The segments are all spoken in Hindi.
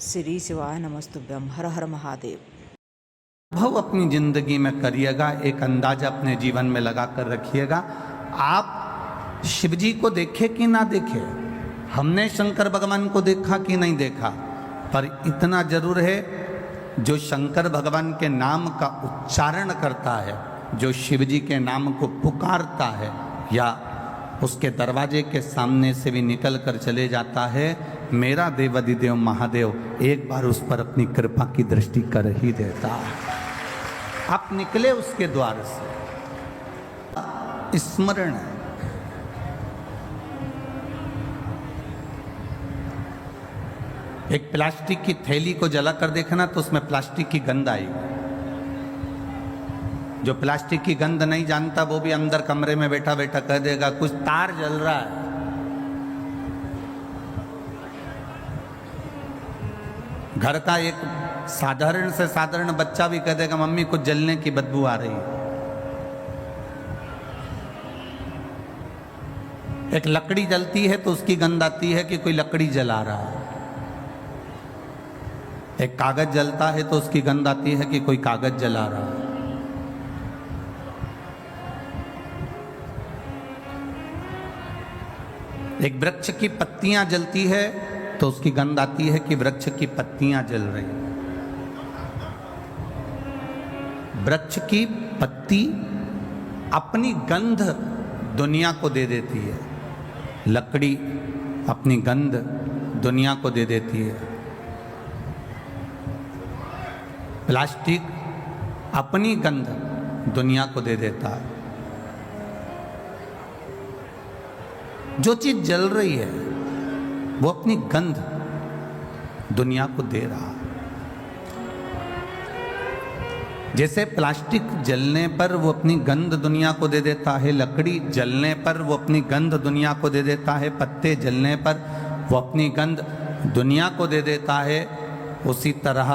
श्री शिवाय नमस्तुभ्यम। हर हर महादेव। अनुभव अपनी जिंदगी में करिएगा, एक अंदाजा अपने जीवन में लगा कर रखिएगा। आप शिव जी को देखे कि ना देखे, हमने शंकर भगवान को देखा कि नहीं देखा, पर इतना जरूर है, जो शंकर भगवान के नाम का उच्चारण करता है, जो शिव जी के नाम को पुकारता है या उसके दरवाजे के सामने से भी निकल कर चले जाता है, मेरा देवाधिदेव महादेव एक बार उस पर अपनी कृपा की दृष्टि कर ही देता है। आप निकले उसके द्वार से, स्मरण है। एक प्लास्टिक की थैली को जला कर देखना तो उसमें प्लास्टिक की गंध आएगी। जो प्लास्टिक की गंध नहीं जानता वो भी अंदर कमरे में बैठा बैठा कह देगा कुछ तार जल रहा है। घर का एक साधारण से साधारण बच्चा भी कह देगा मम्मी कुछ जलने की बदबू आ रही है। एक लकड़ी जलती है तो उसकी गंध आती है कि कोई लकड़ी जला रहा है। एक कागज जलता है तो उसकी गंध आती है कि कोई कागज जला रहा है। एक वृक्ष की पत्तियां जलती है तो उसकी गंध आती है कि वृक्ष की पत्तियां जल रही। वृक्ष की पत्ती अपनी गंध दुनिया को दे देती है, लकड़ी अपनी गंध दुनिया को दे देती है, प्लास्टिक अपनी गंध दुनिया को दे देता है। जो चीज जल रही है वो अपनी गंध दुनिया को दे रहा है। जैसे प्लास्टिक जलने पर वो अपनी गंध दुनिया को दे देता है, लकड़ी जलने पर वो अपनी गंध दुनिया को दे देता है, पत्ते जलने पर वो अपनी गंध दुनिया को दे देता है। उसी तरह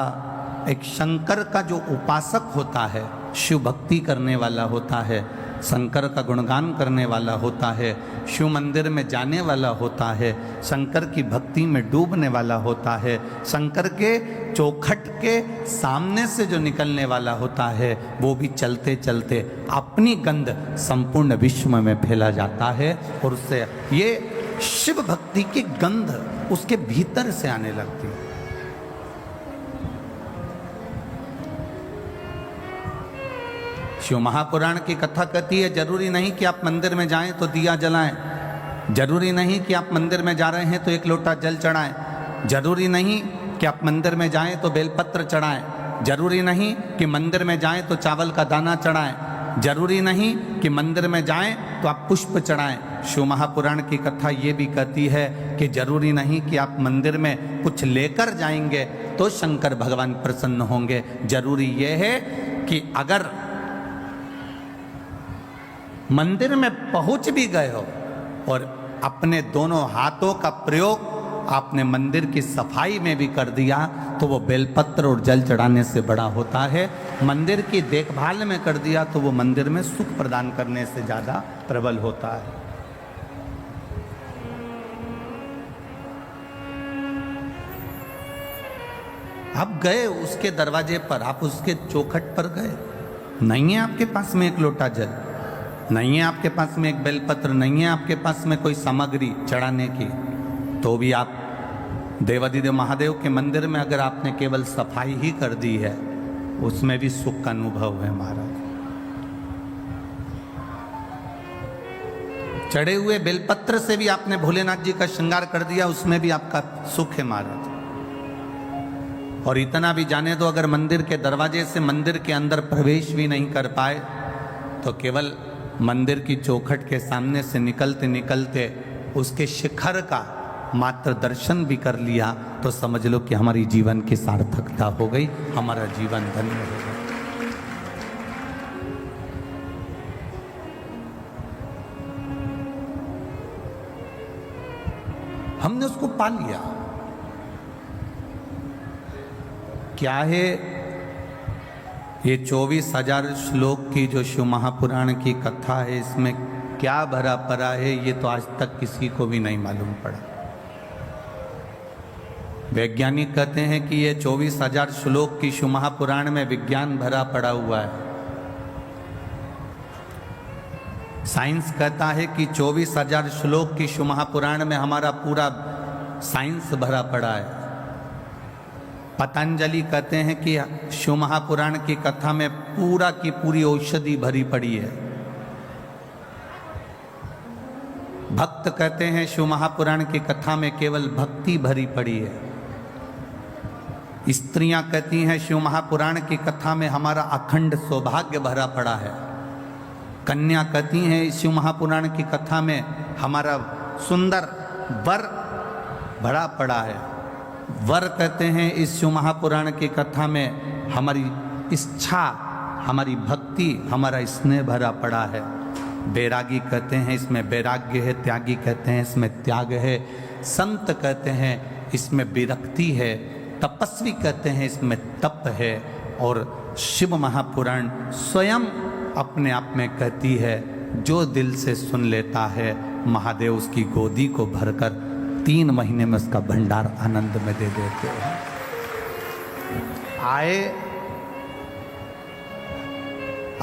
एक शंकर का जो उपासक होता है, शिव भक्ति करने वाला होता है, शंकर का गुणगान करने वाला होता है, शिव मंदिर में जाने वाला होता है, शंकर की भक्ति में डूबने वाला होता है, शंकर के चौखट के सामने से जो निकलने वाला होता है, वो भी चलते चलते अपनी गंध संपूर्ण विश्व में फैला जाता है और उससे ये शिव भक्ति की गंध उसके भीतर से आने लगती है। शिव महापुराण की कथा कहती है जरूरी नहीं कि आप मंदिर में जाएं तो दिया जलाएं, जरूरी नहीं कि आप मंदिर में जा रहे हैं तो एक लोटा जल चढ़ाएं, जरूरी नहीं कि आप मंदिर में जाएं तो बेलपत्र चढ़ाएं, जरूरी नहीं कि मंदिर में जाएं तो चावल का दाना चढ़ाएं, जरूरी नहीं कि मंदिर में जाएं तो आप पुष्प चढ़ाएं। शिव महापुराण की कथा ये भी कहती है कि जरूरी नहीं कि आप मंदिर में कुछ लेकर जाएंगे तो शंकर भगवान प्रसन्न होंगे। जरूरी यह है कि अगर मंदिर में पहुंच भी गए हो और अपने दोनों हाथों का प्रयोग आपने मंदिर की सफाई में भी कर दिया तो वो बेलपत्र और जल चढ़ाने से बड़ा होता है। मंदिर की देखभाल में कर दिया तो वो मंदिर में सुख प्रदान करने से ज्यादा प्रबल होता है। आप गए उसके दरवाजे पर, आप उसके चौखट पर गए, नहीं है आपके पास में एक लोटा जल, नहीं है आपके पास में एक बेलपत्र, नहीं है आपके पास में कोई सामग्री चढ़ाने की, तो भी आप देवाधिदेव महादेव के मंदिर में अगर आपने केवल सफाई ही कर दी है उसमें भी सुख का अनुभव है महाराज। चढ़े हुए बेलपत्र से भी आपने भोलेनाथ जी का श्रृंगार कर दिया, उसमें भी आपका सुख है महाराज। और इतना भी जाने दो, अगर मंदिर के दरवाजे से मंदिर के अंदर प्रवेश भी नहीं कर पाए तो केवल मंदिर की चौखट के सामने से निकलते निकलते उसके शिखर का मात्र दर्शन भी कर लिया तो समझ लो कि हमारी जीवन की सार्थकता हो गई, हमारा जीवन धन्य हो गया। हमने उसको पा लिया। क्या है ये 24,000 श्लोक की जो शिव महापुराण की कथा है, इसमें क्या भरा पड़ा है ये तो आज तक किसी को भी नहीं मालूम पड़ा। वैज्ञानिक कहते हैं कि ये 24,000 श्लोक की शिव महापुराण में विज्ञान भरा पड़ा हुआ है। साइंस कहता है कि 24,000 श्लोक की शिव महापुराण में हमारा पूरा साइंस भरा पड़ा है। पतंजलि कहते हैं कि शिव महापुराण की कथा में पूरा की पूरी औषधि भरी पड़ी है। भक्त कहते हैं शिव महापुराण की कथा में केवल भक्ति भरी पड़ी है। स्त्रियां कहती हैं शिव महापुराण की कथा में हमारा अखंड सौभाग्य भरा पड़ा है। कन्या कहती हैं इस शिव महापुराण की कथा में हमारा सुंदर वर भरा पड़ा है। वर कहते हैं इस शिव महापुराण की कथा में हमारी इच्छा, हमारी भक्ति, हमारा स्नेह भरा पड़ा है। बैरागी कहते हैं इसमें वैराग्य है। त्यागी कहते हैं इसमें त्याग है। संत कहते हैं इसमें विरक्ति है। तपस्वी कहते हैं इसमें तप है। और शिव महापुराण स्वयं अपने आप में कहती है जो दिल से सुन लेता है महादेव उसकी गोदी को भरकर 3 महीने में उसका भंडार आनंद में दे देते हैं। आए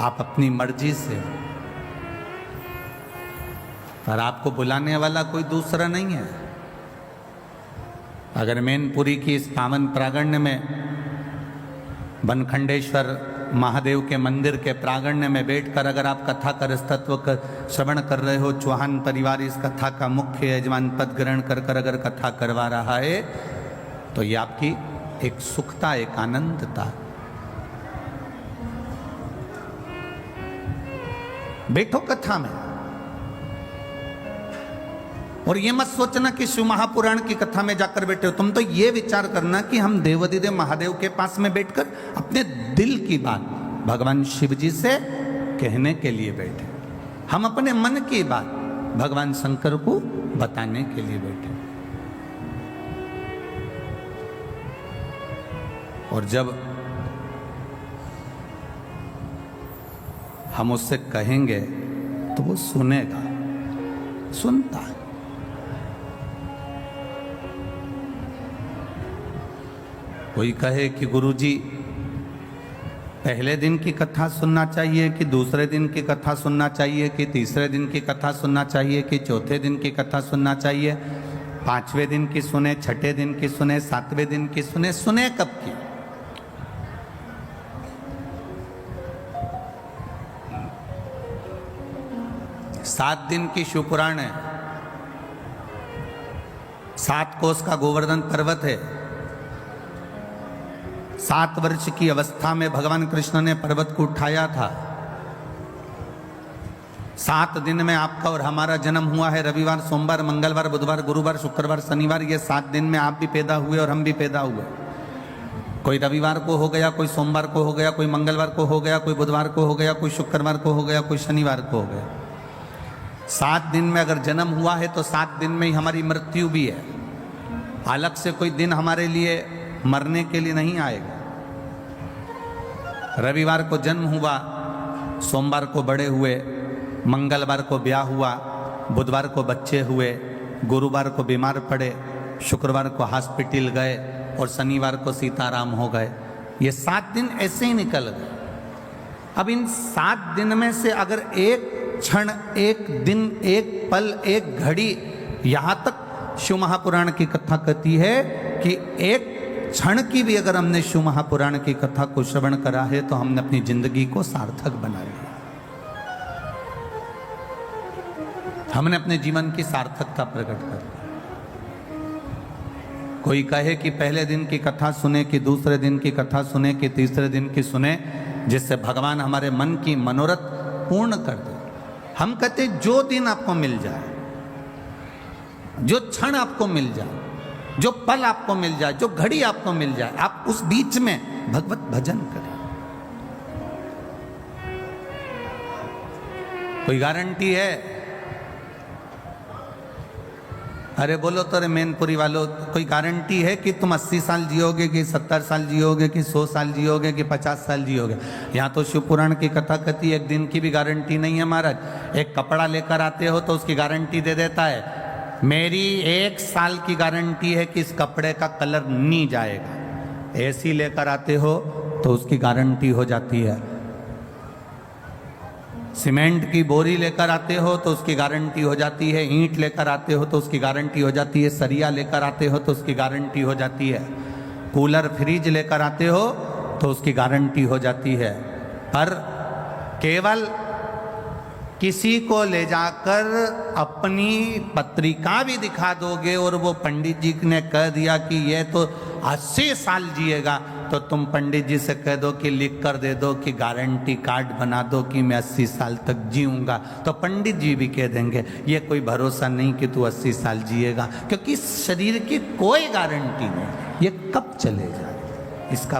आप अपनी मर्जी से, पर आपको बुलाने वाला कोई दूसरा नहीं है। अगर मैनपुरी की इस पावन प्रांगण में बनखंडेश्वर महादेव के मंदिर के प्रांगण में बैठकर अगर आप कथा का रसतत्व का श्रवण कर रहे हो, चौहान परिवार इस कथा का मुख्य यजमान पद ग्रहण कर अगर कथा करवा रहा है, तो ये आपकी एक सुखता, एक आनंदता। बैठो कथा में और ये मत सोचना कि शिव महापुराण की कथा में जाकर बैठे हो। तुम तो ये विचार करना कि हम देवाधिदेव महादेव के पास में बैठकर अपने दिल की बात भगवान शिव जी से कहने के लिए बैठे। हम अपने मन की बात भगवान शंकर को बताने के लिए बैठे। और जब हम उससे कहेंगे तो वो सुनेगा, सुनता है। कोई कहे कि गुरुजी पहले दिन की कथा सुनना चाहिए कि दूसरे दिन की कथा सुनना चाहिए कि तीसरे दिन की कथा सुनना चाहिए कि चौथे दिन की कथा सुनना चाहिए, 5वें दिन की सुने, 6ठे दिन की सुने, 7वें दिन की सुने, सुने कब की? सात दिन की शिवपुराण है। 7 कोस का गोवर्धन पर्वत है। 7 वर्ष की अवस्था में भगवान कृष्ण ने पर्वत को उठाया था। 7 दिन में आपका और हमारा जन्म हुआ है। रविवार, सोमवार, मंगलवार, बुधवार, गुरुवार, शुक्रवार, शनिवार, ये 7 दिन में आप भी पैदा हुए और हम भी पैदा हुए। कोई रविवार को हो गया, कोई सोमवार को हो गया, कोई मंगलवार को हो गया, कोई बुधवार को हो गया, कोई शुक्रवार को हो गया, कोई शनिवार को हो गया। 7 दिन में अगर जन्म हुआ है तो 7 दिन में ही हमारी मृत्यु भी है। अलग से कोई दिन हमारे लिए मरने के लिए नहीं आएगा। रविवार को जन्म हुआ, सोमवार को बड़े हुए, मंगलवार को ब्याह हुआ, बुधवार को बच्चे हुए, गुरुवार को बीमार पड़े, शुक्रवार को हॉस्पिटल गए और शनिवार को सीताराम हो गए। ये 7 दिन ऐसे ही निकल गए। अब इन 7 दिन में से अगर एक क्षण, एक दिन, एक पल, एक घड़ी, यहाँ तक शिव महापुराण की कथा कहती है कि एक क्षण की भी अगर हमने शिव महापुराण की कथा को श्रवण करा है तो हमने अपनी जिंदगी को सार्थक बना लिया। हमने अपने जीवन की सार्थकता प्रकट कर दी। कोई कहे कि पहले दिन की कथा सुने कि दूसरे दिन की कथा सुने कि तीसरे दिन की सुने, जिससे भगवान हमारे मन की मनोरथ पूर्ण कर दे। हम कहते जो दिन आपको मिल जाए, जो क्षण आपको मिल जाए, जो पल आपको मिल जाए, जो घड़ी आपको मिल जाए, आप उस बीच में भगवत भजन करें। कोई गारंटी है? अरे बोलो तो रे मैनपुरी वालों, कोई गारंटी है कि तुम 80 साल जियोगे कि 70 साल जियोगे कि 100 साल जियोगे कि 50 साल जियोगे? यहाँ तो शिव पुराण की कथा कहती है एक दिन की भी गारंटी नहीं है महाराज। एक कपड़ा लेकर आते हो तो उसकी गारंटी दे देता है, मेरी 1 साल की गारंटी है कि इस कपड़े का कलर नहीं जाएगा। एसी लेकर आते हो तो उसकी गारंटी हो जाती है, सीमेंट की बोरी लेकर आते हो तो उसकी गारंटी हो जाती है, ईंट लेकर आते हो तो उसकी गारंटी हो जाती है, सरिया लेकर आते हो तो उसकी गारंटी हो जाती है, कूलर फ्रिज लेकर आते हो तो उसकी गारंटी हो जाती है। पर केवल किसी को ले जाकर अपनी पत्रिका भी दिखा दोगे और वो पंडित जी ने कह दिया कि ये तो 80 साल जिएगा, तो तुम पंडित जी से कह दो कि लिख कर दे दो कि गारंटी कार्ड बना दो कि मैं 80 साल तक जीऊंगा, तो पंडित जी भी कह देंगे ये कोई भरोसा नहीं कि तू 80 साल जिएगा, क्योंकि शरीर की कोई गारंटी नहीं, ये कब चले जाए, इसका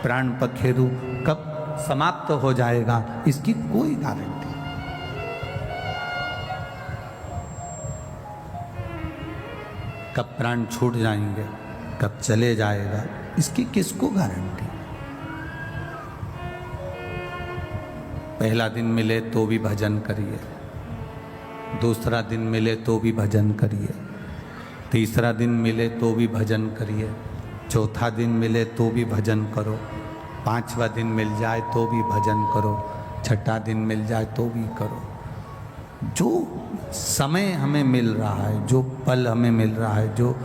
प्राण पखेरु कब समाप्त हो जाएगा, इसकी कोई गारंटी। कब प्राण छूट जाएंगे, कब चले जाएगा, इसकी किसको गारंटी। पहला दिन मिले तो भी भजन करिए, दूसरा दिन मिले तो भी भजन करिए, तीसरा दिन मिले तो भी भजन करिए, चौथा दिन मिले तो भी भजन करो, 5वां दिन मिल जाए तो भी भजन करो, 6ठा दिन मिल जाए तो भी करो। जो समय हमें मिल रहा है, जो पल हमें मिल रहा है, जो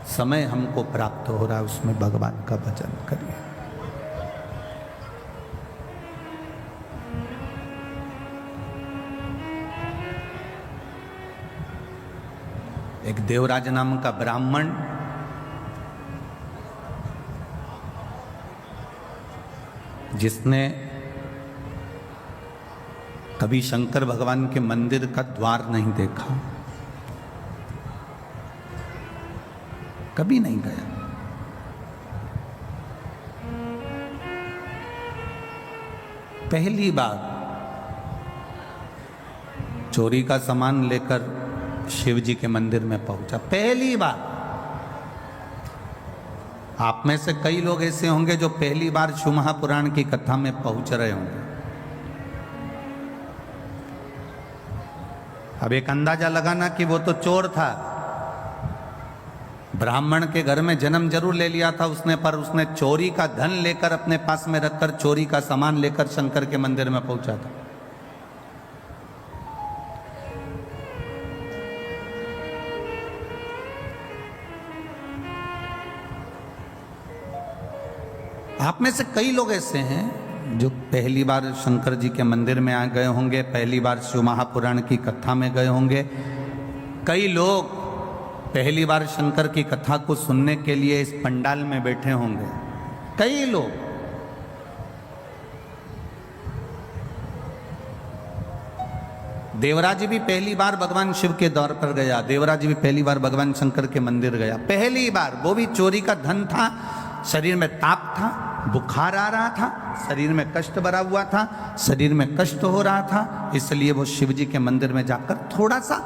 समय हमको प्राप्त हो रहा है, उसमें भगवान का भजन करिए। एक देवराज नाम का ब्राह्मण जिसने कभी शंकर भगवान के मंदिर का द्वार नहीं देखा, कभी नहीं गया, पहली बार चोरी का सामान लेकर शिव जी के मंदिर में पहुंचा, पहली बार। आप में से कई लोग ऐसे होंगे जो पहली बार शिव महापुराण की कथा में पहुंच रहे होंगे। अब एक अंदाजा लगाना कि वो तो चोर था, ब्राह्मण के घर में जन्म जरूर ले लिया था उसने, पर उसने चोरी का धन लेकर अपने पास में रखकर चोरी का सामान लेकर शंकर के मंदिर में पहुंचा था। आप में से कई लोग ऐसे हैं जो पहली बार शंकर जी के मंदिर में आ गए होंगे, पहली बार शिव महापुराण की कथा में गए होंगे। कई लोग पहली बार शंकर की कथा को सुनने के लिए इस पंडाल में बैठे होंगे, कई लोग। देवराज भी पहली बार भगवान शिव के दौर पर गया, देवराज भी पहली बार भगवान शंकर के मंदिर गया, पहली बार। वो भी चोरी का धन था, शरीर में ताप था, बुखार आ रहा था, शरीर में कष्ट भरा हुआ था, शरीर में कष्ट हो रहा था, इसलिए वो शिव जी के मंदिर में जाकर थोड़ा सा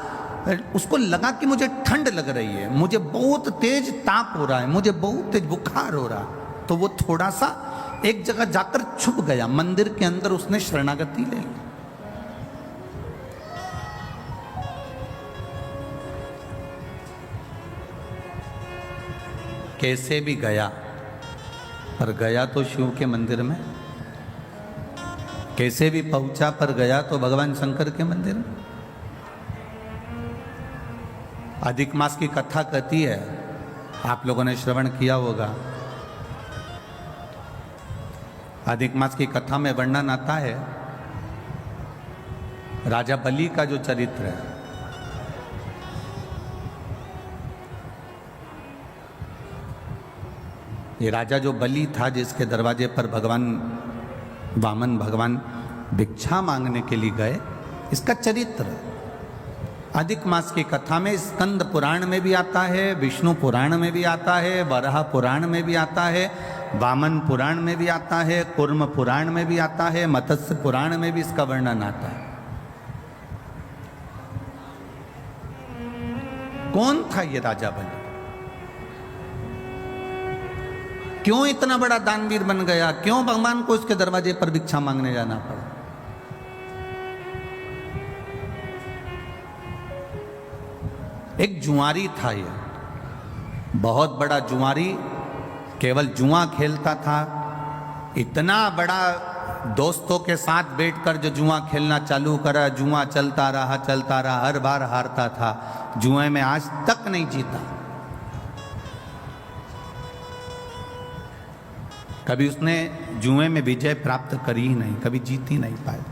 उसको लगा कि मुझे ठंड लग रही है, मुझे बहुत तेज ताप हो रहा है, मुझे बहुत तेज बुखार हो रहा है, तो वो थोड़ा सा एक जगह जाकर छुप गया, मंदिर के अंदर उसने शरणागति ले ली। कैसे भी गया, पर गया तो शिव के मंदिर में, कैसे भी पहुंचा पर गया तो भगवान शंकर के मंदिर में। अधिक मास की कथा कहती है, आप लोगों ने श्रवण किया होगा। अधिक मास की कथा में वर्णन आता है राजा बलि का जो चरित्र है। ये राजा जो बलि था, जिसके दरवाजे पर भगवान वामन भगवान भिक्षा मांगने के लिए गए, इसका चरित्र अधिक मास की कथा में स्कंद पुराण में भी आता है, विष्णु पुराण में भी आता है, वराह पुराण में भी आता है, वामन पुराण में भी आता है, कूर्म पुराण में भी आता है, मत्स्य पुराण में भी इसका वर्णन आता है। कौन था ये राजा बलि? क्यों इतना बड़ा दानवीर बन गया? क्यों भगवान को इसके दरवाजे पर भिक्षा मांगने जाना पड़ा? एक जुआरी था, ये बहुत बड़ा जुआरी, केवल जुआ खेलता था। इतना बड़ा दोस्तों के साथ बैठकर जो जुआ खेलना चालू करा, जुआ चलता रहा, हर बार हारता था। जुए में आज तक नहीं जीता। कभी उसने जुए में विजय प्राप्त करी ही नहीं, कभी जीत ही नहीं पाया।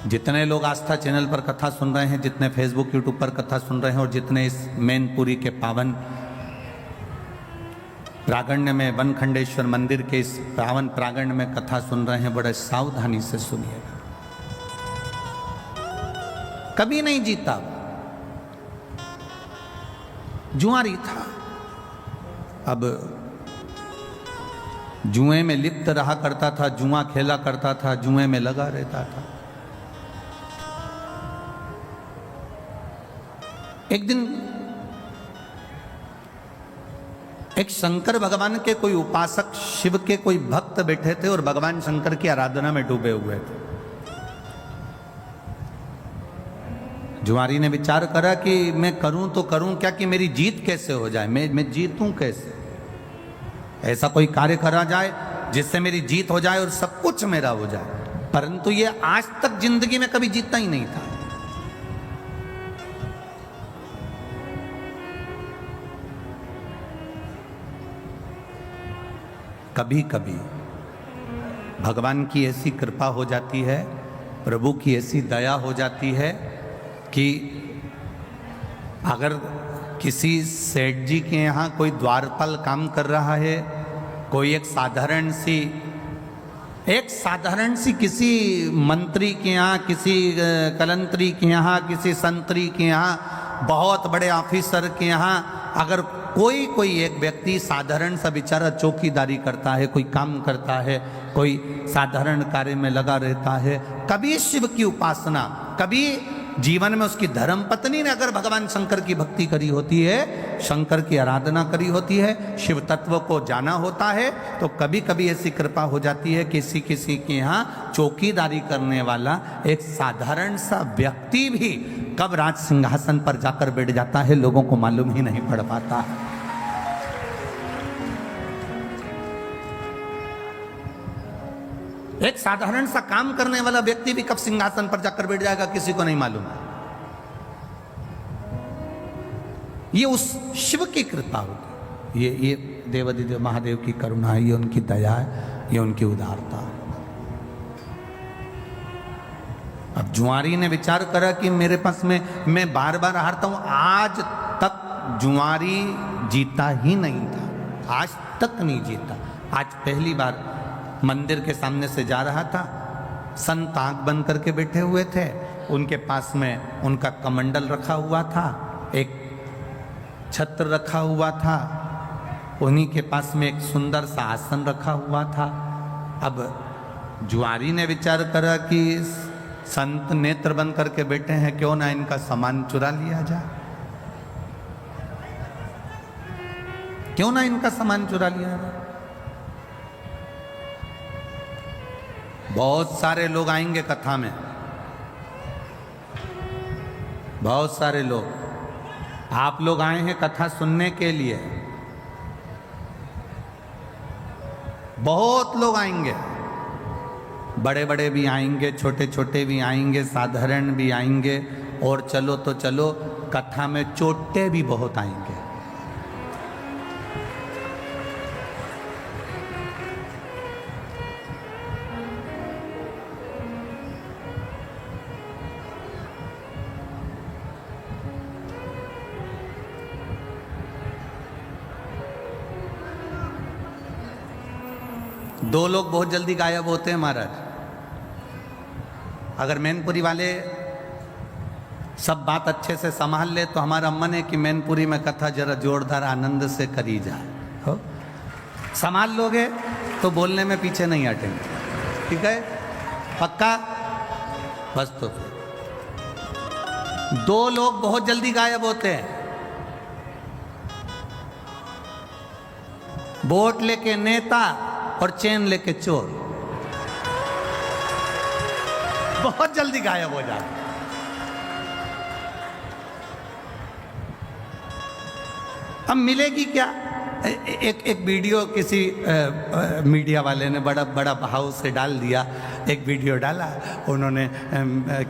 जितने लोग आस्था चैनल पर कथा सुन रहे हैं, जितने फेसबुक यूट्यूब पर कथा सुन रहे हैं, और जितने इस मैनपुरी के पावन प्रांगण में, वनखंडेश्वर मंदिर के इस पावन प्रांगण में कथा सुन रहे हैं, बड़े सावधानी से सुनिएगा। कभी नहीं जीता, जुआरी था। अब जुए में लिप्त रहा करता था, जुआ खेला करता था, जुए में लगा रहता था। एक दिन एक शंकर भगवान के कोई उपासक, शिव के कोई भक्त बैठे थे और भगवान शंकर की आराधना में डूबे हुए थे। जुआरी ने विचार करा कि मैं करूं तो करूं क्या, कि मेरी जीत कैसे हो जाए, मैं जीतूं कैसे, ऐसा कोई कार्य करा जाए जिससे मेरी जीत हो जाए और सब कुछ मेरा हो जाए। परंतु ये आज तक जिंदगी में कभी जीता ही नहीं था। कभी कभी भगवान की ऐसी कृपा हो जाती है, प्रभु की ऐसी दया हो जाती है कि अगर किसी सेठ जी के यहाँ कोई द्वारपाल काम कर रहा है, कोई एक साधारण सी किसी मंत्री के यहाँ, किसी कलंतरी के यहाँ, किसी संतरी के यहाँ, बहुत बड़े ऑफिसर के यहाँ अगर कोई एक व्यक्ति साधारण सा बेचारा चौकीदारी करता है, कोई काम करता है, कोई साधारण कार्य में लगा रहता है, कभी शिव की उपासना, कभी जीवन में उसकी धर्म पत्नी ने अगर भगवान शंकर की भक्ति करी होती है, शंकर की आराधना करी होती है, शिव तत्व को जाना होता है, तो कभी कभी ऐसी कृपा हो जाती है किसी किसी के यहाँ चौकीदारी करने वाला एक साधारण सा व्यक्ति भी कब राज सिंहासन पर जाकर बैठ जाता है, लोगों को मालूम ही नहीं पड़ पाता। एक साधारण सा काम करने वाला व्यक्ति भी कब सिंहासन पर जाकर बैठ जाएगा, किसी को नहीं मालूम है। ये उस शिव की कृपा होगी, ये देवाधिदेव महादेव की करुणा है, ये उनकी दया है, ये उनकी उदारता है। अब जुआरी ने विचार करा कि मेरे पास में मैं बार बार हारता हूं। आज तक जुआरी जीता ही नहीं था, आज तक नहीं जीता। आज पहली बार मंदिर के सामने से जा रहा था, संत आंख बंद करके बैठे हुए थे, उनके पास में उनका कमंडल रखा हुआ था, एक छत्र रखा हुआ था, उन्हीं के पास में एक सुंदर सा आसन रखा हुआ था। अब जुआरी ने विचार करा कि संत नेत्र बंद करके बैठे हैं, क्यों ना इनका सामान चुरा लिया जाए, क्यों ना इनका सामान चुरा लिया जाए। बहुत सारे लोग आएंगे कथा में, बहुत सारे लोग, आप लोग आए हैं कथा सुनने के लिए, बहुत लोग आएंगे, बड़े बड़े भी आएंगे, छोटे छोटे भी आएंगे, साधारण भी आएंगे, और चलो तो चलो कथा में चोटे भी बहुत आएंगे। दो लोग बहुत जल्दी गायब होते हैं महाराज। अगर मैनपुरी वाले सब बात अच्छे से संभाल ले तो हमारा मन है कि मैनपुरी में कथा जरा जोरदार आनंद से करी जाए। हो संभाल लोगे तो बोलने में पीछे नहीं हटेंगे, ठीक है, पक्का? बस तो फिर दो लोग बहुत जल्दी गायब होते हैं, वोट लेके नेता और चैन लेके चोर, बहुत जल्दी गायब हो जाते। अब मिलेगी क्या? एक वीडियो किसी मीडिया वाले ने बड़ा बड़ा भाव से डाल दिया, एक वीडियो डाला उन्होंने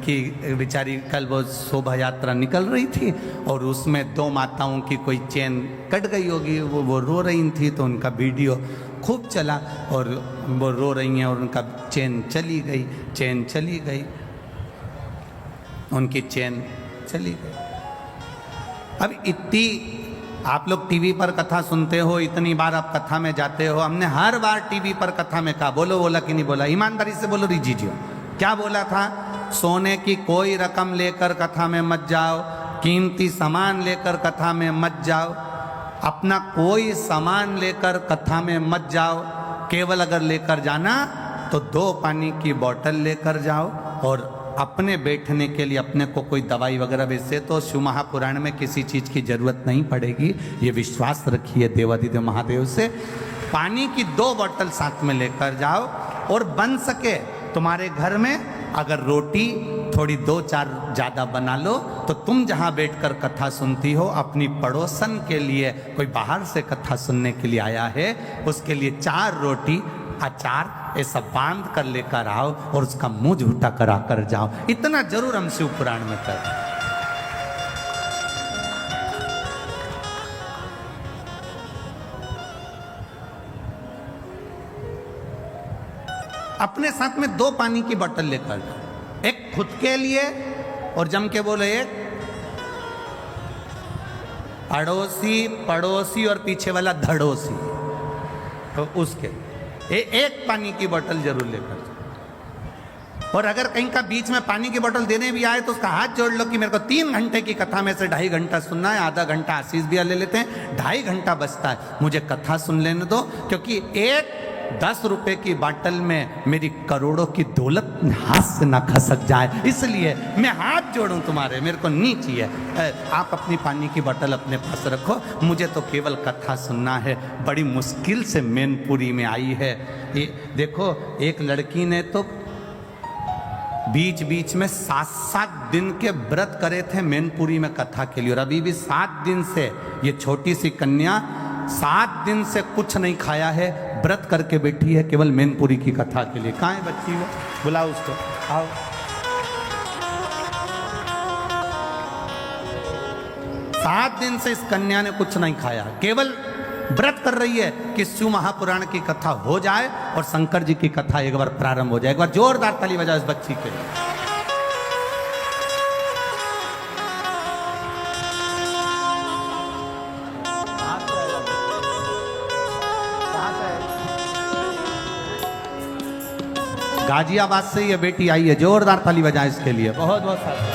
कि बेचारी कल वो शोभा यात्रा निकल रही थी और उसमें 2 माताओं की कोई चेन कट गई होगी, वो रो रही थी, तो उनका वीडियो खूब चला और वो रो रही हैं और उनका चेन चली गई, उनकी चेन चली गई। अब इतनी आप लोग टीवी पर कथा सुनते हो, इतनी बार आप कथा में जाते हो, हमने हर बार टीवी पर कथा में कहा, बोला कि नहीं बोला? ईमानदारी से बोलो रिजीजियो, क्या बोला था? सोने की कोई रकम लेकर कथा में मत जाओ, कीमती सामान लेकर कथा में मत जाओ, अपना कोई सामान लेकर कथा में मत जाओ, केवल अगर लेकर जाना तो 2 पानी की बोतल लेकर जाओ और अपने बैठने के लिए अपने को कोई दवाई वगैरह, वैसे तो शिव महापुराण में किसी चीज की जरूरत नहीं पड़ेगी, ये विश्वास रखिए देवादिदेव महादेव से। पानी की 2 बोतल साथ में लेकर जाओ और बन सके तुम्हारे घर में अगर रोटी थोड़ी 2-4 ज़्यादा बना लो, तो तुम जहाँ बैठकर कथा सुनती हो अपनी पड़ोसन के लिए, कोई बाहर से कथा सुनने के लिए आया है, उसके लिए 4 रोटी अचार ऐसा बांध कर लेकर आओ और उसका मुंह झूठा करा कर जाओ। इतना जरूर हम शिव पुराण में कर। अपने साथ में 2 पानी की बोतल लेकर जाओ, एक खुद के लिए और जम के बोले एक अड़ोसी पड़ोसी और पीछे वाला धड़ोसी, तो उसके एक पानी की बोतल जरूर लेकर जाओ। और अगर कहीं का बीच में पानी की बोतल देने भी आए तो उसका हाथ जोड़ लो कि मेरे को 3 घंटे की कथा में से 2.5 घंटा सुनना है, आधा घंटा आशीष भी ले लेते हैं, 2.5 घंटा बचता है, मुझे कथा सुन लेने दो, क्योंकि एक 10 रुपए की बोतल में मेरी करोड़ों की दौलत हाथ से ना खसक जाए, इसलिए मैं हाथ जोड़ूं तुम्हारे, मेरे को नहीं चाहिए। आप अपनी पानी की बोतल अपने पास रखो, मुझे तो केवल कथा सुनना है। बड़ी मुश्किल से मैनपुरी में आई है ये देखो, एक लड़की ने तो बीच बीच में 7-7 दिन के व्रत करे थे मैनपुरी में कथा के लिए, और अभी भी 7 दिन से ये छोटी सी कन्या 7 दिन से कुछ नहीं खाया है, व्रत करके बैठी है केवल मैनपुरी की कथा के लिए। कहाँ है बच्ची वो? बुलाओ उसको, आओ। सात दिन से इस कन्या ने कुछ नहीं खाया, केवल व्रत कर रही है कि शिव महापुराण की कथा हो जाए और शंकर जी की कथा एक बार प्रारंभ हो जाए। एक बार जोरदार ताली बजाओ इस बच्ची के लिए। गाजियाबाद से ये बेटी आई है, जोरदार ताली बजाएं इसके लिए। बहुत बहुत सारा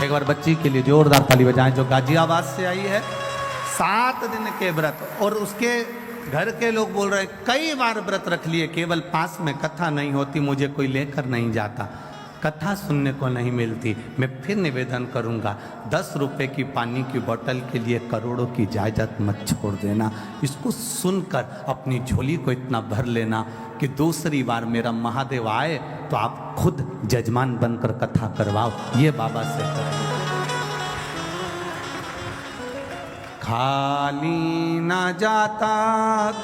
एक बार बच्ची के लिए जोरदार ताली बजाएं जो गाजियाबाद से आई है। 7 दिन के व्रत, और उसके घर के लोग बोल रहे कई बार व्रत रख लिए, केवल पास में कथा नहीं होती, मुझे कोई लेकर नहीं जाता, कथा सुनने को नहीं मिलती। मैं फिर निवेदन करूंगा, 10 रुपए की पानी की बोतल के लिए करोड़ों की जायदाद मत छोड़ देना। इसको सुनकर अपनी झोली को इतना भर लेना कि दूसरी बार मेरा महादेव आए तो आप खुद जजमान बनकर कथा करवाओ। ये बाबा से करें। खाली ना जाता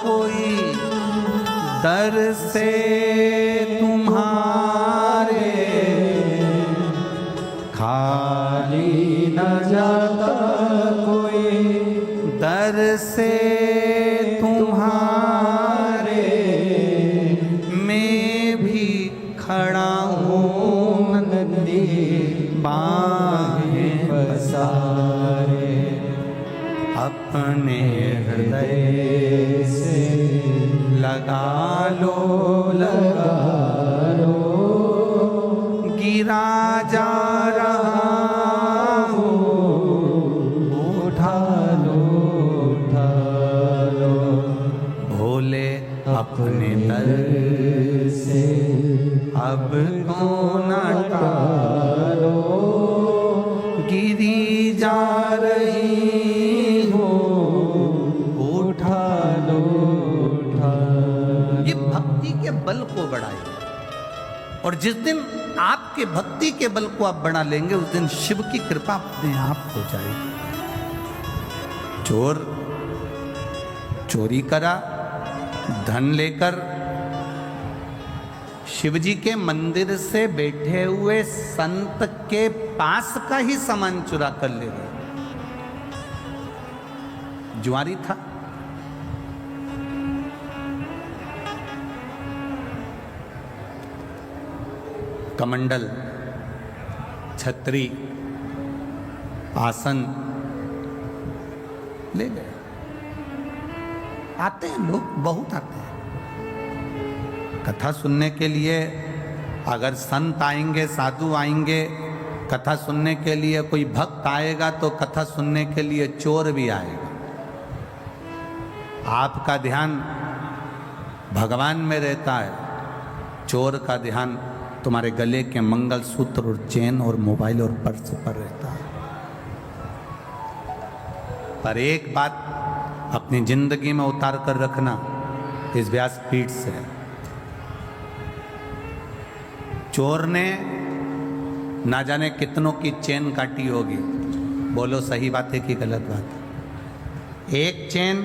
कोई दर से तुम्हारे, खाली न जाता कोई दर से तुम्हारे, मैं भी खड़ा हूँ नंदी बाहें पसारे, अपने हृदय से लगा लो गिरा जा रहा हूँ, उठा लो भोले अपने दर से अब तो न टालो, गिरी जा रही हो, उठा लो। ये भक्ति के बल को बढ़ाए, और जिस दिन आपके भक्ति के बल को आप बढ़ा लेंगे उस दिन शिव की कृपा अपने आप हो जाएगी। चोर चोरी करा, धन लेकर शिवजी के मंदिर से बैठे हुए संत के पास का ही सामान चुरा कर ले गए। जुआरी था, कमंडल, छतरी, आसन ले गए। आते हैं लोग, बहुत आते हैं कथा सुनने के लिए। अगर संत आएंगे, साधु आएंगे कथा सुनने के लिए, कोई भक्त आएगा तो कथा सुनने के लिए चोर भी आएगा। आपका ध्यान भगवान में रहता है, चोर का ध्यान तुम्हारे गले के मंगलसूत्र और चेन और मोबाइल और पर्स पर रहता है। पर एक बात अपनी जिंदगी में उतार कर रखना इस व्यासपीठ से, चोर ने ना जाने कितनों की चेन काटी होगी। बोलो सही बात है कि गलत बात है? एक चेन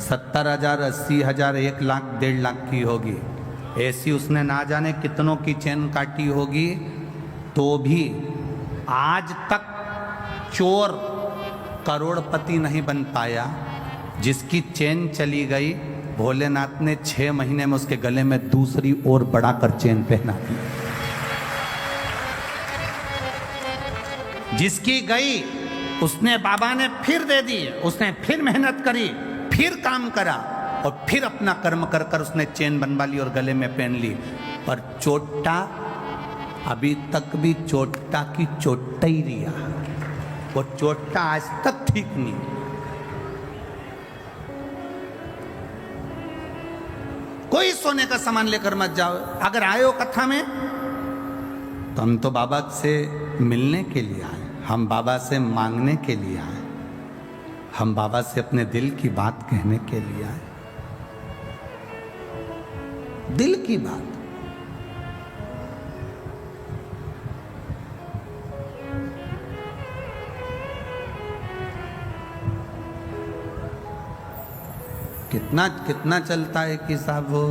70,000, 80,000, 1 लाख, 1.5 लाख की होगी। ऐसी उसने ना जाने कितनों की चेन काटी होगी, तो भी आज तक चोर करोड़पति नहीं बन पाया। जिसकी चेन चली गई, भोलेनाथ ने 6 महीने में उसके गले में दूसरी और बढ़ाकर चेन पहना दी। जिसकी गई उसने बाबा ने फिर दे दी, उसने फिर मेहनत करी, फिर काम करा और फिर अपना कर्म कर कर उसने चेन बनवा ली और गले में पहन ली। पर चोटा अभी तक भी चोटा की चोटा ही रिया, वो चोटा आज तक ठीक नहीं। कोई सोने का सामान लेकर मत जाओ। अगर आए हो कथा में तो हम तो बाबा से मिलने के लिए आए, हम बाबा से मांगने के लिए आए, हम बाबा से अपने दिल की बात कहने के लिए आए। दिल की बात। कितना कितना चलता है कि साहब वो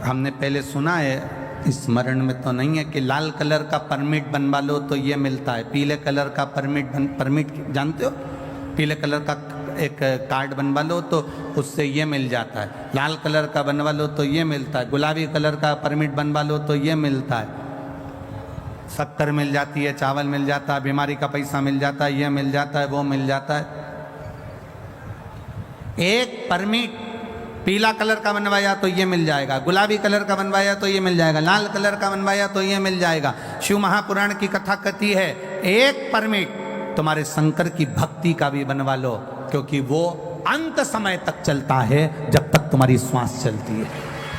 हमने पहले सुना है, स्मरण में तो नहीं है, कि लाल कलर का परमिट बनवा लो तो ये मिलता है, पीले कलर का परमिट जानते हो, पीले कलर का एक कार्ड बनवा लो तो उससे ये मिल जाता है, लाल कलर का बनवा लो तो ये मिलता है, गुलाबी कलर का परमिट बनवा लो तो ये मिलता है, शक्कर मिल जाती है, चावल मिल जाता है, बीमारी का पैसा मिल जाता है, ये मिल जाता है, वो मिल जाता है। एक परमिट पीला कलर का बनवाया तो ये मिल जाएगा, गुलाबी कलर का बनवाया तो ये मिल जाएगा, लाल कलर का बनवाया तो ये मिल जाएगा। शिव महापुराण की कथा कहती है एक परमिट तुम्हारे शंकर की भक्ति का भी बनवा लो, क्योंकि वो अंत समय तक चलता है, जब तक तुम्हारी श्वास चलती है,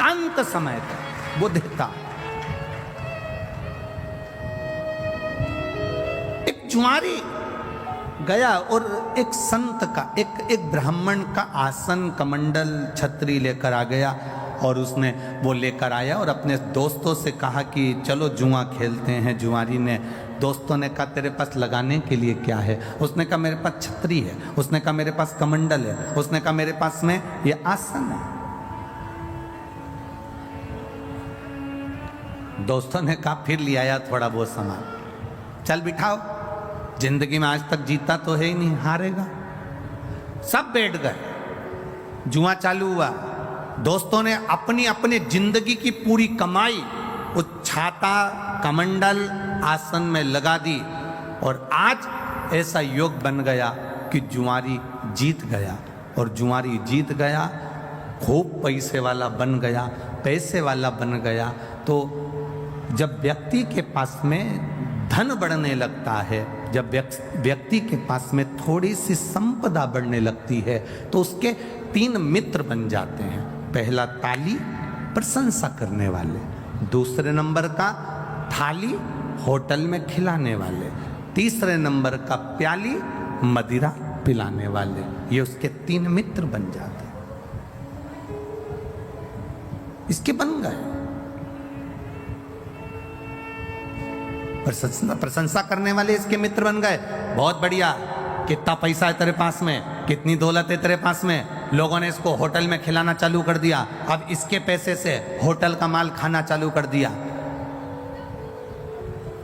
अंत समय तक वो देता। एक जुआरी गया और एक संत का, एक ब्राह्मण का आसन, कमंडल, छतरी लेकर आ गया और उसने वो लेकर आया और अपने दोस्तों से कहा कि चलो जुआ खेलते हैं। जुआरी ने, दोस्तों ने कहा तेरे पास लगाने के लिए क्या है? उसने कहा मेरे पास छतरी है, उसने कहा मेरे पास कमंडल है, उसने कहा मेरे पास में ये आसन है। दोस्तों ने कहा फिर ले आया थोड़ा बहुत सामान। चल बिठाओ, जिंदगी में आज तक जीता तो है ही नहीं, हारेगा। सब बैठ गए, जुआ चालू हुआ। दोस्तों ने अपनी अपनी जिंदगी की पूरी कमाई उस छाता कमंडल आसन में लगा दी और आज ऐसा योग बन गया कि जुआरी जीत गया। और जुआरी जीत गया, खूब पैसे वाला बन गया, पैसे वाला बन गया। तो जब व्यक्ति के पास में धन बढ़ने लगता है, जब व्यक्ति के पास में थोड़ी सी संपदा बढ़ने लगती है, तो उसके 3 मित्र बन जाते हैं। पहला ताली, प्रशंसा करने वाले। दूसरे नंबर का थाली, होटल में खिलाने वाले। तीसरे नंबर का प्याली, मदिरा पिलाने वाले। ये उसके 3 मित्र बन जाते हैं। इसके बन गए। प्रशंसा करने वाले इसके मित्र बन गए। बहुत बढ़िया, कितना पैसा है तेरे पास में, कितनी दौलत है तेरे पास में। लोगों ने इसको होटल में खिलाना चालू कर दिया। अब इसके पैसे से होटल का माल खाना चालू कर दिया।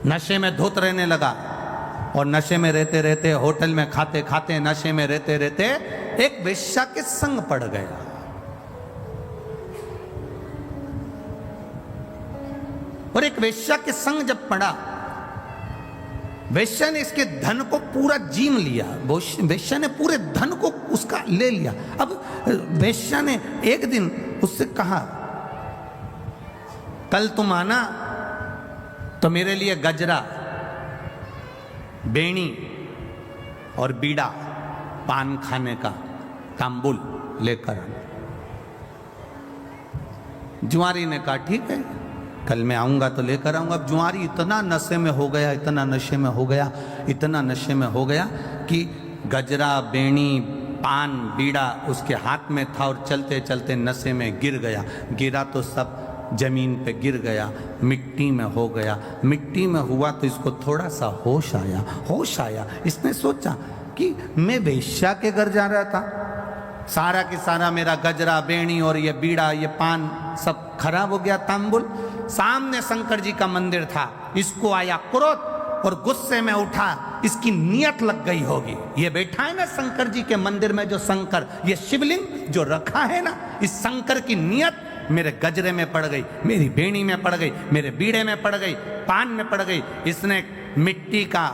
नशे में धुत रहने लगा और नशे में रहते रहते, होटल में खाते खाते, नशे में रहते रहते एक वेश्या के संग पड़ गया। और एक वेश्या के संग जब पड़ा, वेश्या ने इसके धन को पूरा जीम लिया। वेश्या ने पूरे धन को उसका ले लिया। अब वेश्या ने एक दिन उससे कहा, कल तुम आना तो मेरे लिए गजरा, बेणी और बीड़ा, पान खाने का तांबुल लेकर आना। जुआरी ने कहा ठीक है, कल मैं आऊँगा तो लेकर आऊँगा। अब जुआरी इतना नशे में हो गया, इतना नशे में हो गया, इतना नशे में हो गया कि गजरा, बेणी, पान, बीड़ा उसके हाथ में था और चलते चलते नशे में गिर गया। गिरा तो सब जमीन पे गिर गया, मिट्टी में हो गया। मिट्टी में हुआ तो इसको थोड़ा सा होश आया। होश आया, इसने सोचा कि मैं वेश्या के घर जा रहा था, सारा की सारा मेरा गजरा, बेणी और ये बीड़ा, ये पान सब खराब हो गया, तांबुल। सामने शंकर जी का मंदिर था, इसको आया क्रोध और गुस्से में उठा। इसकी नियत लग गई होगी, ये बैठा है ना शंकर जी के मंदिर में, जो शंकर, ये शिवलिंग जो रखा है ना, इस शंकर की नियत मेरे गजरे में पड़ गई, मेरी बेणी में पड़ गई, मेरे बीड़े में पड़ गई, पान में पड़ गई। इसने मिट्टी का,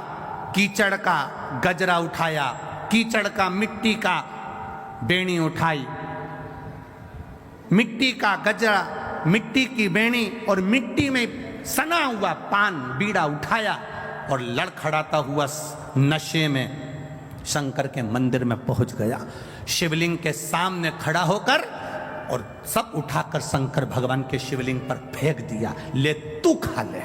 कीचड़ का गजरा उठाया, कीचड़ का, मिट्टी का बेणी उठाई, मिट्टी का गजरा, मिट्टी की बेणी और मिट्टी में सना हुआ पान, बीड़ा उठाया और लड़खड़ाता हुआ नशे में शंकर के मंदिर में पहुंच गया। शिवलिंग के सामने खड़ा होकर और सब उठाकर शंकर भगवान के शिवलिंग पर फेंक दिया। ले तू खा ले।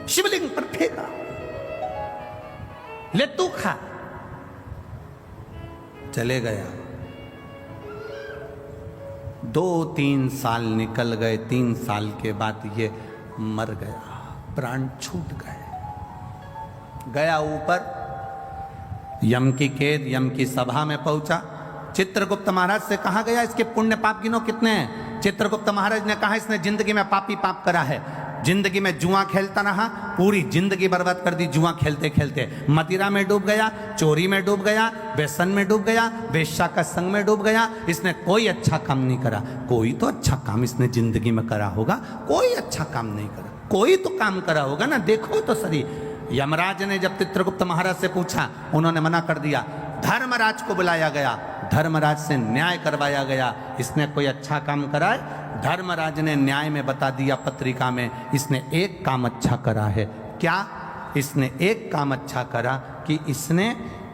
शिवलिंग पर फेंका, ले तू खा। चले गया। 2-3 साल निकल गए। 3 साल के बाद ये मर गया, प्राण छूट गए। गया ऊपर, यम की कैद, यम की सभा में पहुंचा। चित्रगुप्त महाराज से कहा गया, इसके पुण्य पाप गिनो कितने हैं। चित्रगुप्त महाराज ने कहा, इसने जिंदगी में पापी पाप करा है। जिंदगी में जुआ खेलता रहा, पूरी जिंदगी बर्बाद कर दी जुआ खेलते खेलते। मदिरा में डूब गया, चोरी में डूब गया, व्यसन में डूब गया, वेश्या का संग में डूब गया। इसने कोई अच्छा काम नहीं करा। कोई तो अच्छा काम इसने जिंदगी में करा होगा, कोई अच्छा काम नहीं करा। कोई तो काम करा होगा ना, देखो तो सही। यमराज ने जब चित्रगुप्त महाराज से पूछा, उन्होंने मना कर दिया। धर्मराज को बुलाया गया, धर्मराज से न्याय करवाया गया, इसने कोई अच्छा काम करा है। धर्मराज ने न्याय में बता दिया पत्रिका में, इसने एक काम अच्छा करा है। क्या? इसने एक काम अच्छा करा कि इसने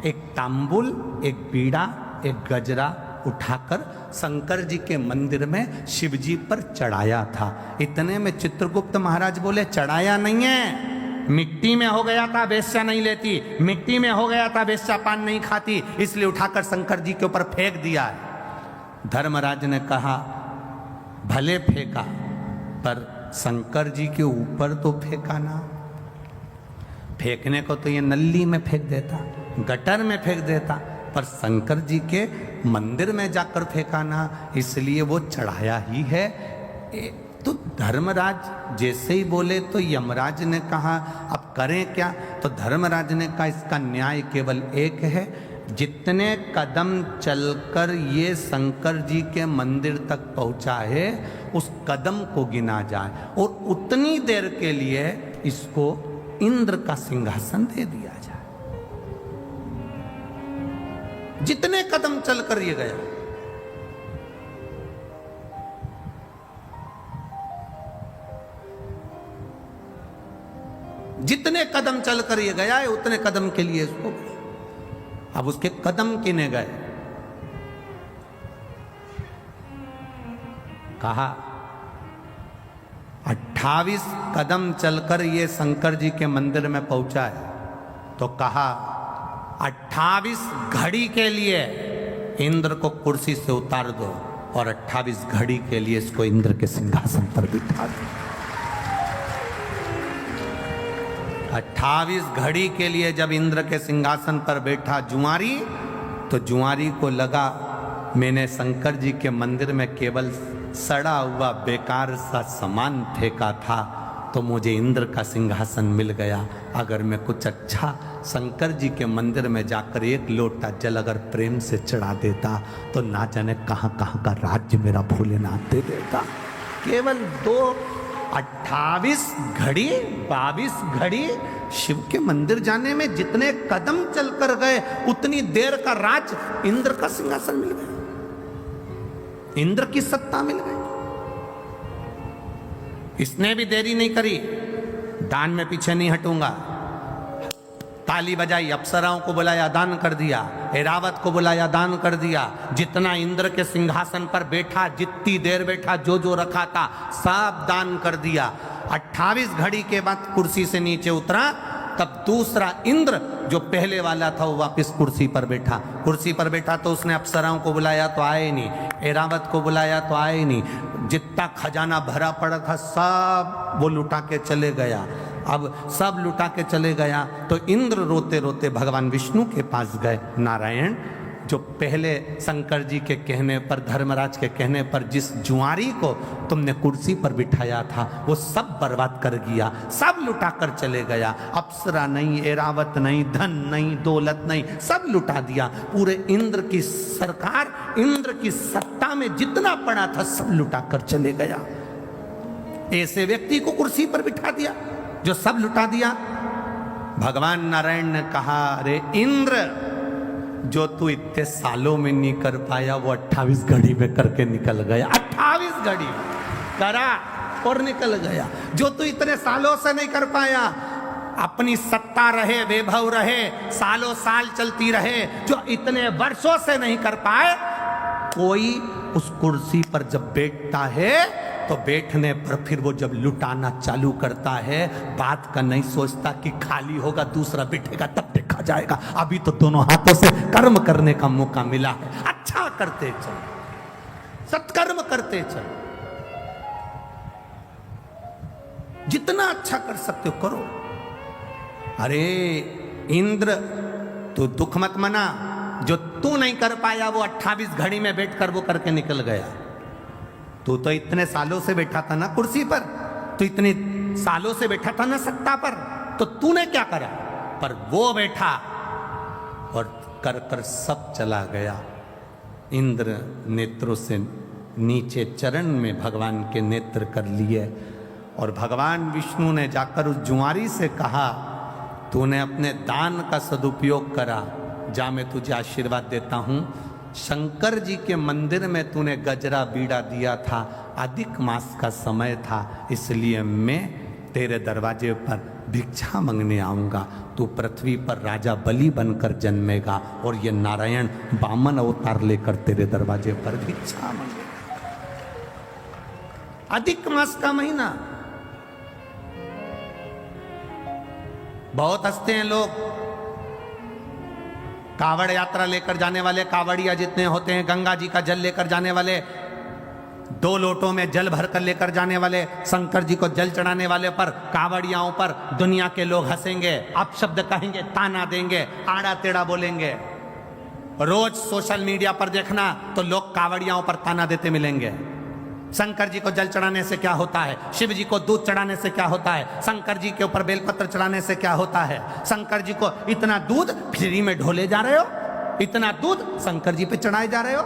एक तांबुल, एक बीड़ा, एक गजरा उठाकर शंकर जी के मंदिर में शिव जी पर चढ़ाया था। इतने में चित्रगुप्त महाराज बोले, चढ़ाया नहीं है, मिट्टी में हो गया था, वेश्या नहीं लेती, मिट्टी में हो गया था, वेश्या पान नहीं खाती, इसलिए उठाकर शंकर जी के ऊपर फेंक दिया है। धर्मराज ने कहा, भले फेंका, पर शंकर जी के ऊपर तो फेंका ना। फेंकने को तो ये नल्ली में फेंक देता, गटर में फेंक देता, पर शंकर जी के मंदिर में जाकर फेंका ना, इसलिए वो चढ़ाया ही है। तो धर्मराज जैसे ही बोले तो यमराज ने कहा अब करें क्या? तो धर्मराज ने कहा इसका न्याय केवल एक है, जितने कदम चलकर ये शंकर जी के मंदिर तक पहुंचा है उस कदम को गिना जाए और उतनी देर के लिए इसको इंद्र का सिंहासन दे दिया जाए। जितने कदम चलकर ये गया, जितने कदम चलकर ये गया है उतने कदम के लिए इसको, अब उसके कदम किने गए? कहा 28 कदम चलकर ये शंकर जी के मंदिर में पहुंचा है, तो कहा 28 घड़ी के लिए इंद्र को कुर्सी से उतार दो और 28 घड़ी के लिए इसको इंद्र के सिंहासन पर बिठा दो। 28 घड़ी के लिए जब इंद्र के सिंहासन पर बैठा जुआरी, तो जुआरी को लगा मैंने शंकर जी के मंदिर में केवल सड़ा हुआ बेकार सा सामान फेंका था, तो मुझे इंद्र का सिंहासन मिल गया। अगर मैं कुछ अच्छा शंकर जी के मंदिर में जाकर एक लोटा जल अगर प्रेम से चढ़ा देता तो ना जाने कहाँ कहाँ का राज्य मेरा भोलेनाथ दे देता। केवल 28 घड़ी 22 घड़ी शिव के मंदिर जाने में जितने कदम चलकर गए उतनी देर का राज इंद्र का सिंहासन मिल गया, इंद्र की सत्ता मिल गई। इसने भी देरी नहीं करी, दान में पीछे नहीं हटूंगा, ताली बजाई, अप्सराओं को बुलाया दान कर दिया, ऐरावत को बुलाया दान कर दिया। जितना इंद्र के सिंहासन पर बैठा, जितनी देर बैठा, जो जो रखा था सब दान कर दिया। 28 घड़ी के बाद कुर्सी से नीचे उतरा, तब दूसरा इंद्र जो पहले वाला था वो वापस कुर्सी पर बैठा। कुर्सी पर बैठा तो उसने अप्सराओं को बुलाया तो आए नहीं, ऐरावत को बुलाया तो आए नहीं, जितना खजाना भरा पड़ा था सब वो लुटा के चले गया। अब सब लुटा के चले गया तो इंद्र रोते रोते भगवान विष्णु के पास गए। नारायण, जो पहले शंकर जी के कहने पर, धर्मराज के कहने पर जिस जुआरी को तुमने कुर्सी पर बिठाया था वो सब बर्बाद कर गया, सब लुटा कर चले गया। अप्सरा नहीं, ऐरावत नहीं, धन नहीं, दौलत नहीं, सब लुटा दिया। पूरे इंद्र की सरकार, इंद्र की सत्ता में जितना पड़ा था सब लुटा कर चले गया। ऐसे व्यक्ति को कुर्सी पर बिठा दिया जो सब लुटा दिया। भगवान नारायण ने कहा, अरे इंद्र, जो तू इतने सालों में नहीं कर पाया वो 28 घड़ी में करके निकल गया। 28 घड़ी करा और निकल गया। जो तू इतने सालों से नहीं कर पाया, अपनी सत्ता रहे, वैभव रहे, सालों साल चलती रहे, जो इतने वर्षों से नहीं कर पाए, कोई उस कुर्सी पर जब बैठता है तो बैठने पर फिर वो जब लुटाना चालू करता है, बात का नहीं सोचता कि खाली होगा दूसरा बैठेगा तब देखा जाएगा। अभी तो दोनों हाथों से कर्म करने का मौका मिला है, अच्छा करते चल, सत्कर्म करते चल, जितना अच्छा कर सकते हो करो। अरे इंद्र, तू दुख मत मना, जो तू नहीं कर पाया वो 28 घड़ी में बैठकर वो करके निकल गया। तू तो इतने सालों से बैठा था ना कुर्सी पर, तू इतने सालों से बैठा था ना सत्ता पर, तो तूने क्या करा? पर वो बैठा और कर कर सब चला गया। इंद्र नेत्रों से नीचे चरण में भगवान के नेत्र कर लिए और भगवान विष्णु ने जाकर उस जुआरी से कहा, तूने अपने दान का सदुपयोग करा, जा मैं तुझे आशीर्वाद देता हूँ। शंकर जी के मंदिर में तूने गजरा बीड़ा दिया था, अधिक मास का समय था, इसलिए मैं तेरे दरवाजे पर भिक्षा मांगने आऊँगा। तू पृथ्वी पर राजा बलि बनकर जन्मेगा और ये नारायण वामन अवतार लेकर तेरे दरवाजे पर भिक्षा मांगेगा। अधिक मास का महीना। बहुत हंसते हैं लोग, कावड़ यात्रा लेकर जाने वाले कावड़िया जितने होते हैं, गंगा जी का जल लेकर जाने वाले, 2 लोटों में जल भरकर लेकर जाने वाले, शंकर जी को जल चढ़ाने वाले पर, कावड़ियाओं पर दुनिया के लोग हंसेंगे, अपशब्द कहेंगे, ताना देंगे, आड़ा टेढ़ा बोलेंगे। रोज सोशल मीडिया पर देखना तो लोग कावड़ियाओं पर ताना देते मिलेंगे। शंकर जी को जल चढ़ाने से क्या होता है, शिव जी को दूध चढ़ाने से क्या होता है, शंकर जी के ऊपर बेलपत्र चढ़ाने से क्या होता है। शंकर जी को इतना दूध फ्री में ढोले जा रहे हो, इतना दूध शंकर जी पे चढ़ाए जा रहे हो।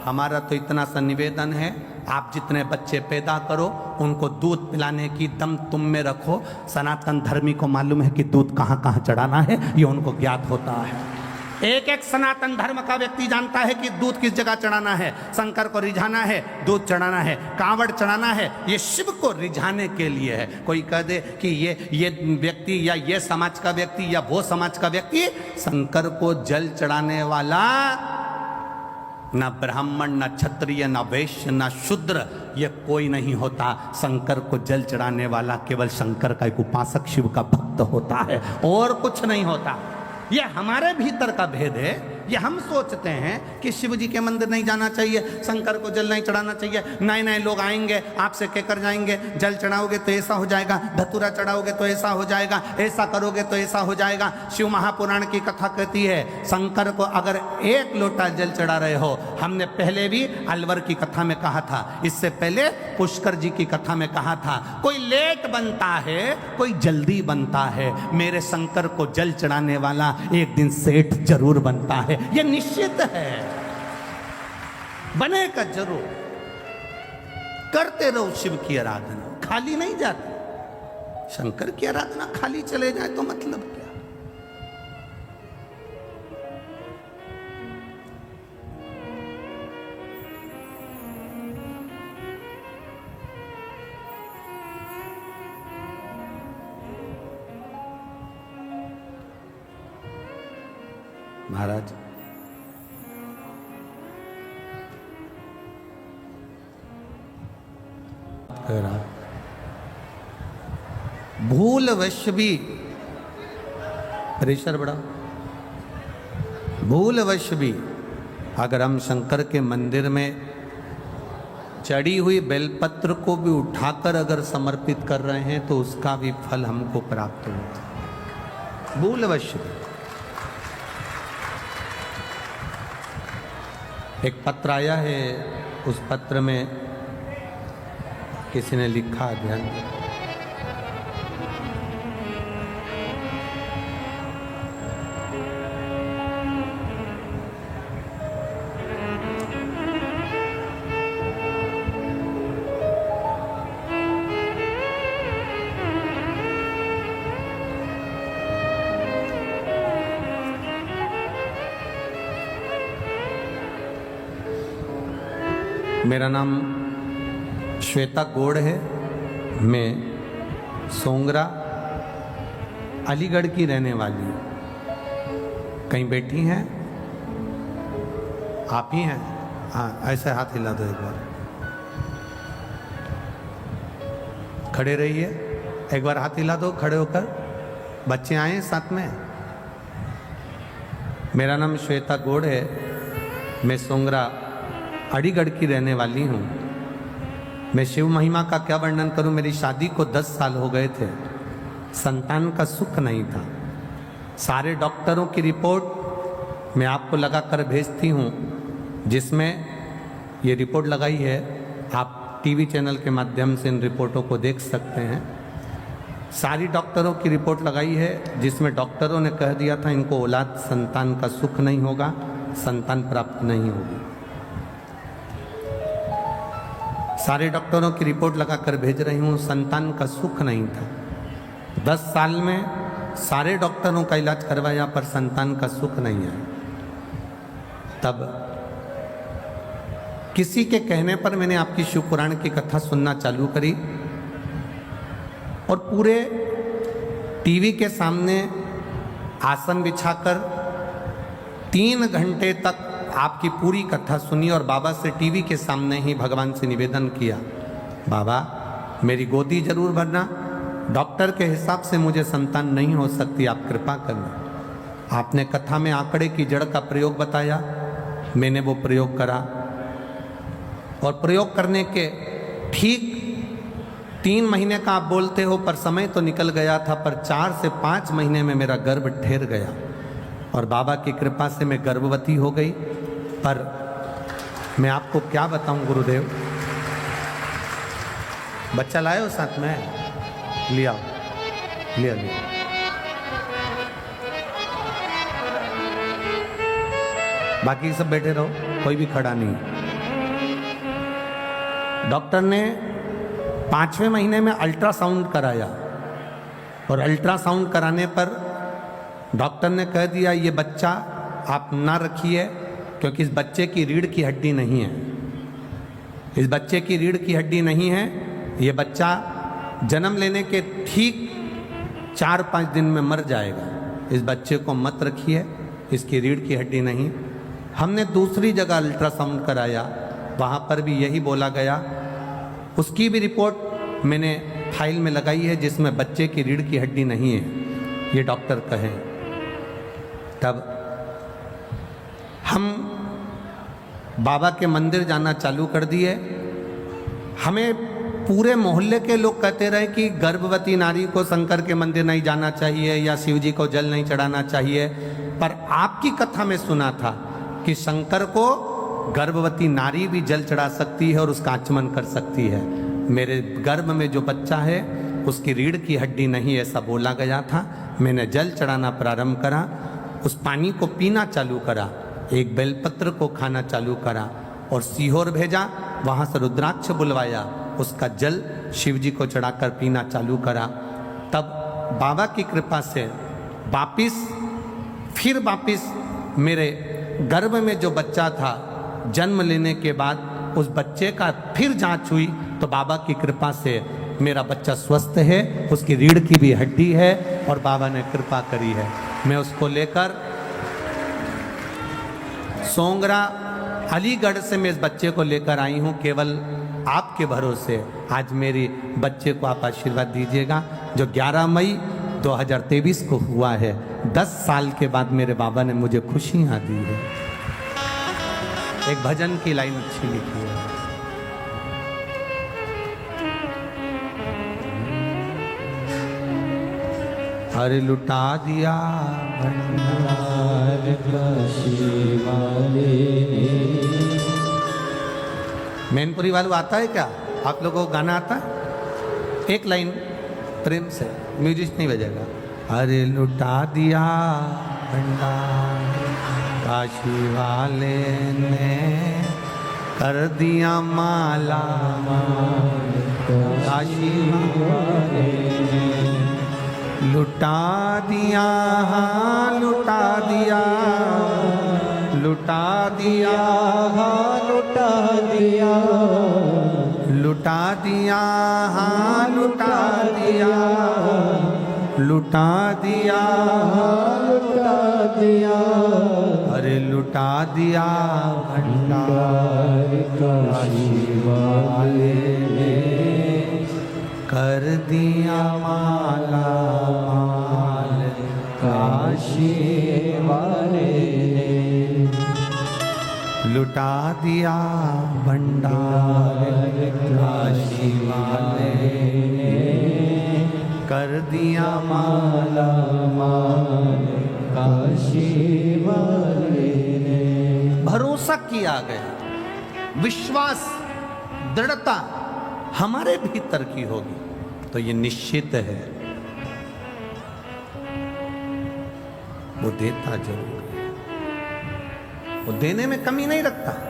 हमारा तो इतना सा निवेदन है, आप जितने बच्चे पैदा करो उनको दूध पिलाने की दम तुम में रखो। सनातन धर्मी को मालूम है कि दूध कहाँ कहाँ चढ़ाना है, ये उनको ज्ञात होता है। एक एक सनातन धर्म का व्यक्ति जानता है कि दूध किस जगह चढ़ाना है। शंकर को रिझाना है, दूध चढ़ाना है, कांवड़ चढ़ाना है, ये शिव को रिझाने के लिए है। कोई कह दे कि ये व्यक्ति या ये समाज का व्यक्ति या वो समाज का व्यक्ति, शंकर को जल चढ़ाने वाला न ब्राह्मण, न क्षत्रिय, न वैश्य, न शूद्र, ये कोई नहीं होता। शंकर को जल चढ़ाने वाला केवल शंकर का एक उपासक, शिव का भक्त होता है, और कुछ नहीं होता। ये हमारे भीतर का भेद है। ये हम सोचते हैं कि शिव जी के मंदिर नहीं जाना चाहिए, शंकर को जल नहीं चढ़ाना चाहिए, नए नए लोग आएंगे आपसे कहकर जाएंगे जल चढ़ाओगे तो ऐसा हो जाएगा, धतूरा चढ़ाओगे तो ऐसा हो जाएगा, ऐसा करोगे तो ऐसा हो जाएगा। शिव महापुराण की कथा कहती है शंकर को अगर एक लोटा जल चढ़ा रहे हो, हमने पहले भी अलवर की कथा में कहा था, इससे पहले पुष्कर जी की कथा में कहा था, कोई लेट बनता है कोई जल्दी बनता है, मेरे शंकर को जल चढ़ाने वाला एक दिन सेठ जरूर बनता है, ये निश्चित है, बनेगा जरूर। करते रहो शिव की आराधना, खाली नहीं जाती। शंकर की आराधना खाली चले जाए तो मतलब क्या। महाराज भूलवश भी, प्रेशर बढ़ा, भूलवश भी अगर हम शंकर के मंदिर में चढ़ी हुई बेलपत्र को भी उठाकर अगर समर्पित कर रहे हैं तो उसका भी फल हमको प्राप्त होता है। भूलवश भी। एक पत्र आया है, उस पत्र में किसी ने लिखा, ध्यान मेरा नाम श्वेता गौड़ है, मैं सोंगरा अलीगढ़ की रहने वाली हूँ। कहीं बैठी हैं आप ही हैं? हाँ, ऐसे हाथ हिला दो एक बार, खड़े रहिए, एक बार हाथ हिला दो खड़े होकर। बच्चे आए साथ में। मेरा नाम श्वेता गौड़ है, मैं सोंगरा अलीगढ़ की रहने वाली हूँ। मैं शिव महिमा का क्या वर्णन करूँ। मेरी शादी को 10 साल हो गए थे, संतान का सुख नहीं था। सारे डॉक्टरों की रिपोर्ट मैं आपको लगा कर भेजती हूँ, जिसमें ये रिपोर्ट लगाई है, आप टीवी चैनल के माध्यम से इन रिपोर्टों को देख सकते हैं। सारी डॉक्टरों की रिपोर्ट लगाई है, जिसमें डॉक्टरों ने कह दिया था इनको औलाद संतान का सुख नहीं होगा, संतान प्राप्त नहीं होगी। सारे डॉक्टरों की रिपोर्ट लगाकर भेज रही हूँ, संतान का सुख नहीं था। 10 साल में सारे डॉक्टरों का इलाज करवाया पर संतान का सुख नहीं आया। तब किसी के कहने पर मैंने आपकी शिव पुराण की कथा सुनना चालू करी और पूरे टीवी के सामने आसन बिछाकर 3 घंटे तक आपकी पूरी कथा सुनी और बाबा से टीवी के सामने ही भगवान से निवेदन किया, बाबा मेरी गोदी जरूर भरना, डॉक्टर के हिसाब से मुझे संतान नहीं हो सकती, आप कृपा करना। आपने कथा में आंकड़े की जड़ का प्रयोग बताया, मैंने वो प्रयोग करा और प्रयोग करने के ठीक 3 महीने का आप बोलते हो पर समय तो निकल गया था, पर 4 से 5 महीने में मेरा गर्भ ठहर गया और बाबा की कृपा से मैं गर्भवती हो गई। पर मैं आपको क्या बताऊं गुरुदेव, बच्चा लाए हो साथ में? लिया लिया लिया। बाकी सब बैठे रहो, कोई भी खड़ा नहीं। डॉक्टर ने 5वें महीने में अल्ट्रासाउंड कराया और अल्ट्रासाउंड कराने पर डॉक्टर ने कह दिया ये बच्चा आप ना रखिए, क्योंकि इस बच्चे की रीढ़ की हड्डी नहीं है। इस बच्चे की रीढ़ की हड्डी नहीं है। ये बच्चा जन्म लेने के ठीक 4-5 दिन में मर जाएगा। इस बच्चे को मत रखिए, इसकी रीढ़ की हड्डी नहीं। हमने दूसरी जगह अल्ट्रासाउंड कराया, वहाँ पर भी यही बोला गया। उसकी भी रिपोर्ट मैंने फाइल में लगाई है, जिसमें बच्चे की रीढ़ की हड्डी नहीं है, ये डॉक्टर कहे। तब हम बाबा के मंदिर जाना चालू कर दिए। हमें पूरे मोहल्ले के लोग कहते रहे कि गर्भवती नारी को शंकर के मंदिर नहीं जाना चाहिए या शिव जी को जल नहीं चढ़ाना चाहिए, पर आपकी कथा में सुना था कि शंकर को गर्भवती नारी भी जल चढ़ा सकती है और उसका आचमन कर सकती है। मेरे गर्भ में जो बच्चा है उसकी रीढ़ की हड्डी नहीं, ऐसा बोला गया था। मैंने जल चढ़ाना प्रारंभ करा, उस पानी को पीना चालू करा, एक बेलपत्र को खाना चालू करा और सीहोर भेजा, वहाँ से रुद्राक्ष बुलवाया, उसका जल शिव जी को चढ़ाकर पीना चालू करा। तब बाबा की कृपा से वापिस मेरे गर्भ में जो बच्चा था, जन्म लेने के बाद उस बच्चे का फिर जांच हुई तो बाबा की कृपा से मेरा बच्चा स्वस्थ है, उसकी रीढ़ की भी हड्डी है और बाबा ने कृपा करी है। मैं उसको लेकर सोंगरा अलीगढ़ से मैं इस बच्चे को लेकर आई हूँ, केवल आपके भरोसे। आज मेरे बच्चे को आप आशीर्वाद दीजिएगा, जो 11 मई 2023 को हुआ है। 10 साल के बाद मेरे बाबा ने मुझे खुशियाँ दी है। एक भजन की लाइन अच्छी लिखी है, अरे लुटा दिया भंडार काशी वाले। मैनपुरी वालों आता है क्या? आप लोगों को गाना आता है? एक लाइन प्रेम से, म्यूजिक नहीं बजेगा। अरे लुटा दिया भंडार काशी वाले ने, कर दिया माला काशी वाले ने, लुटा दिया, हाँ लुटा दिया, लुटा दिया, हाँ लुटा दिया, लुटा दिया, हाँ लुटा दिया, लुटा दिया, हाँ लुटा दिया, अरे लुटा दिया भंडार काशी वाले ने, कर दिया माला माल काशी वाले ने, लुटा दिया भंडार काशी वाले ने, कर दिया माला माल काशी वाले ने। भरोसा किया गया, विश्वास दृढ़ता हमारे भीतर की होगी तो ये निश्चित है वो देता जरूर है, वो देने में कमी नहीं रखता।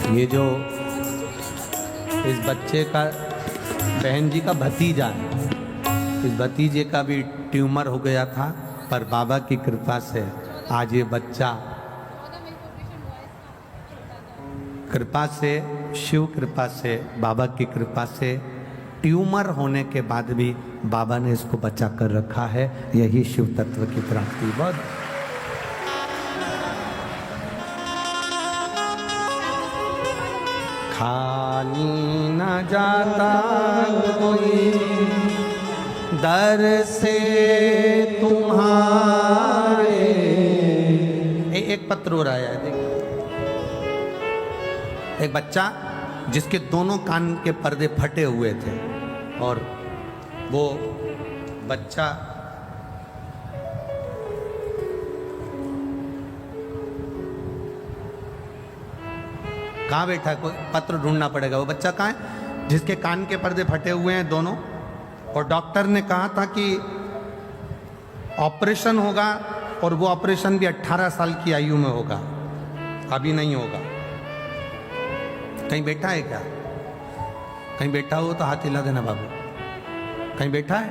ये जो इस बच्चे का बहन जी का भतीजा है, इस भतीजे का भी ट्यूमर हो गया था, पर बाबा की कृपा से आज ये बच्चा, कृपा से, शिव कृपा से, बाबा की कृपा से, ट्यूमर होने के बाद भी बाबा ने इसको बचा कर रखा है। यही शिव तत्व की प्राप्ति। बहुत खाली न जाता कोई दर से तुम्हारे। एक पत्र हो रहा है, देखिए। एक बच्चा जिसके दोनों कान के पर्दे फटे हुए थे और वो बच्चा कहाँ बैठा है, कोई पत्र ढूंढना पड़ेगा। वो बच्चा कहाँ है जिसके कान के पर्दे फटे हुए हैं दोनों, और डॉक्टर ने कहा था कि ऑपरेशन होगा और वो ऑपरेशन भी 18 साल की आयु में होगा, अभी नहीं होगा। कहीं बैठा है क्या? कहीं बैठा हो तो हाथ हिला देना बाबू। कहीं बैठा है?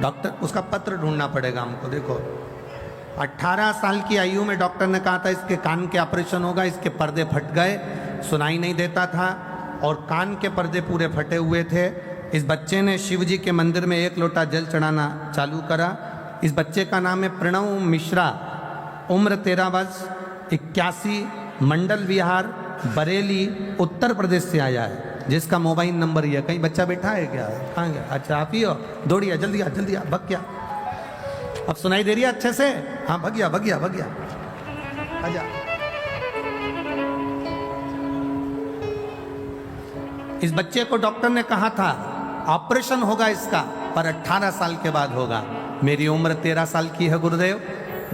डॉक्टर, उसका पत्र ढूंढना पड़ेगा हमको। देखो 18 साल की आयु में डॉक्टर ने कहा था इसके कान के ऑपरेशन होगा, इसके पर्दे फट गए, सुनाई नहीं देता था और कान के पर्दे पूरे फटे हुए थे। इस बच्चे ने शिव जी के मंदिर में 1 लोटा जल चढ़ाना चालू करा। इस बच्चे का नाम है प्रणव मिश्रा, उम्र 13 वर्ष, 81, मंडल विहार, बरेली, उत्तर प्रदेश से आया है, जिसका मोबाइल नंबर ये। कहीं बच्चा बैठा है क्या? कहाँ गया? अच्छा आप ही हो, दौड़िया, जल्दी आ, जल्दी आ, भग गया। अब सुनाई दे रही है अच्छे से? हाँ भग गया, भग गया, भग गया, आजा। इस बच्चे को डॉक्टर ने कहा था ऑपरेशन होगा इसका, पर 18 साल के बाद होगा। मेरी उम्र 13 साल की है गुरुदेव,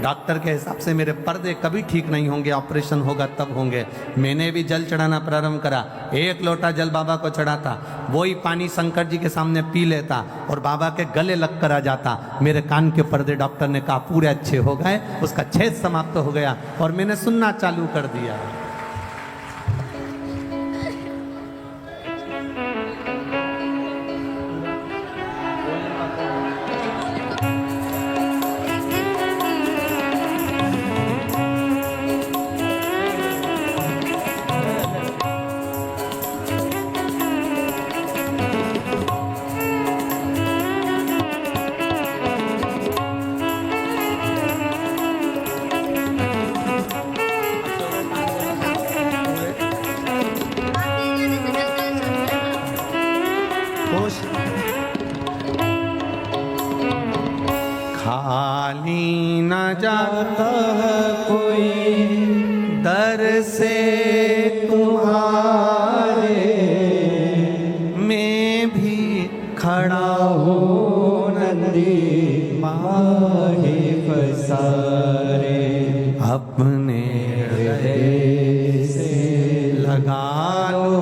डॉक्टर के हिसाब से मेरे पर्दे कभी ठीक नहीं होंगे, ऑपरेशन होगा तब होंगे। मैंने भी जल चढ़ाना प्रारंभ करा, 1 लोटा जल बाबा को चढ़ाता, वही पानी शंकर जी के सामने पी लेता और बाबा के गले लग कर आ जाता। मेरे कान के पर्दे डॉक्टर ने कहा पूरे अच्छे हो गए, उसका छेद समाप्त हो गया और मैंने सुनना चालू कर दिया। खाली न जाता कोई दर से तुम्हारे, मैं भी खड़ा हूँ नंदी माहे पसारे, अपने हृदय से लगा लो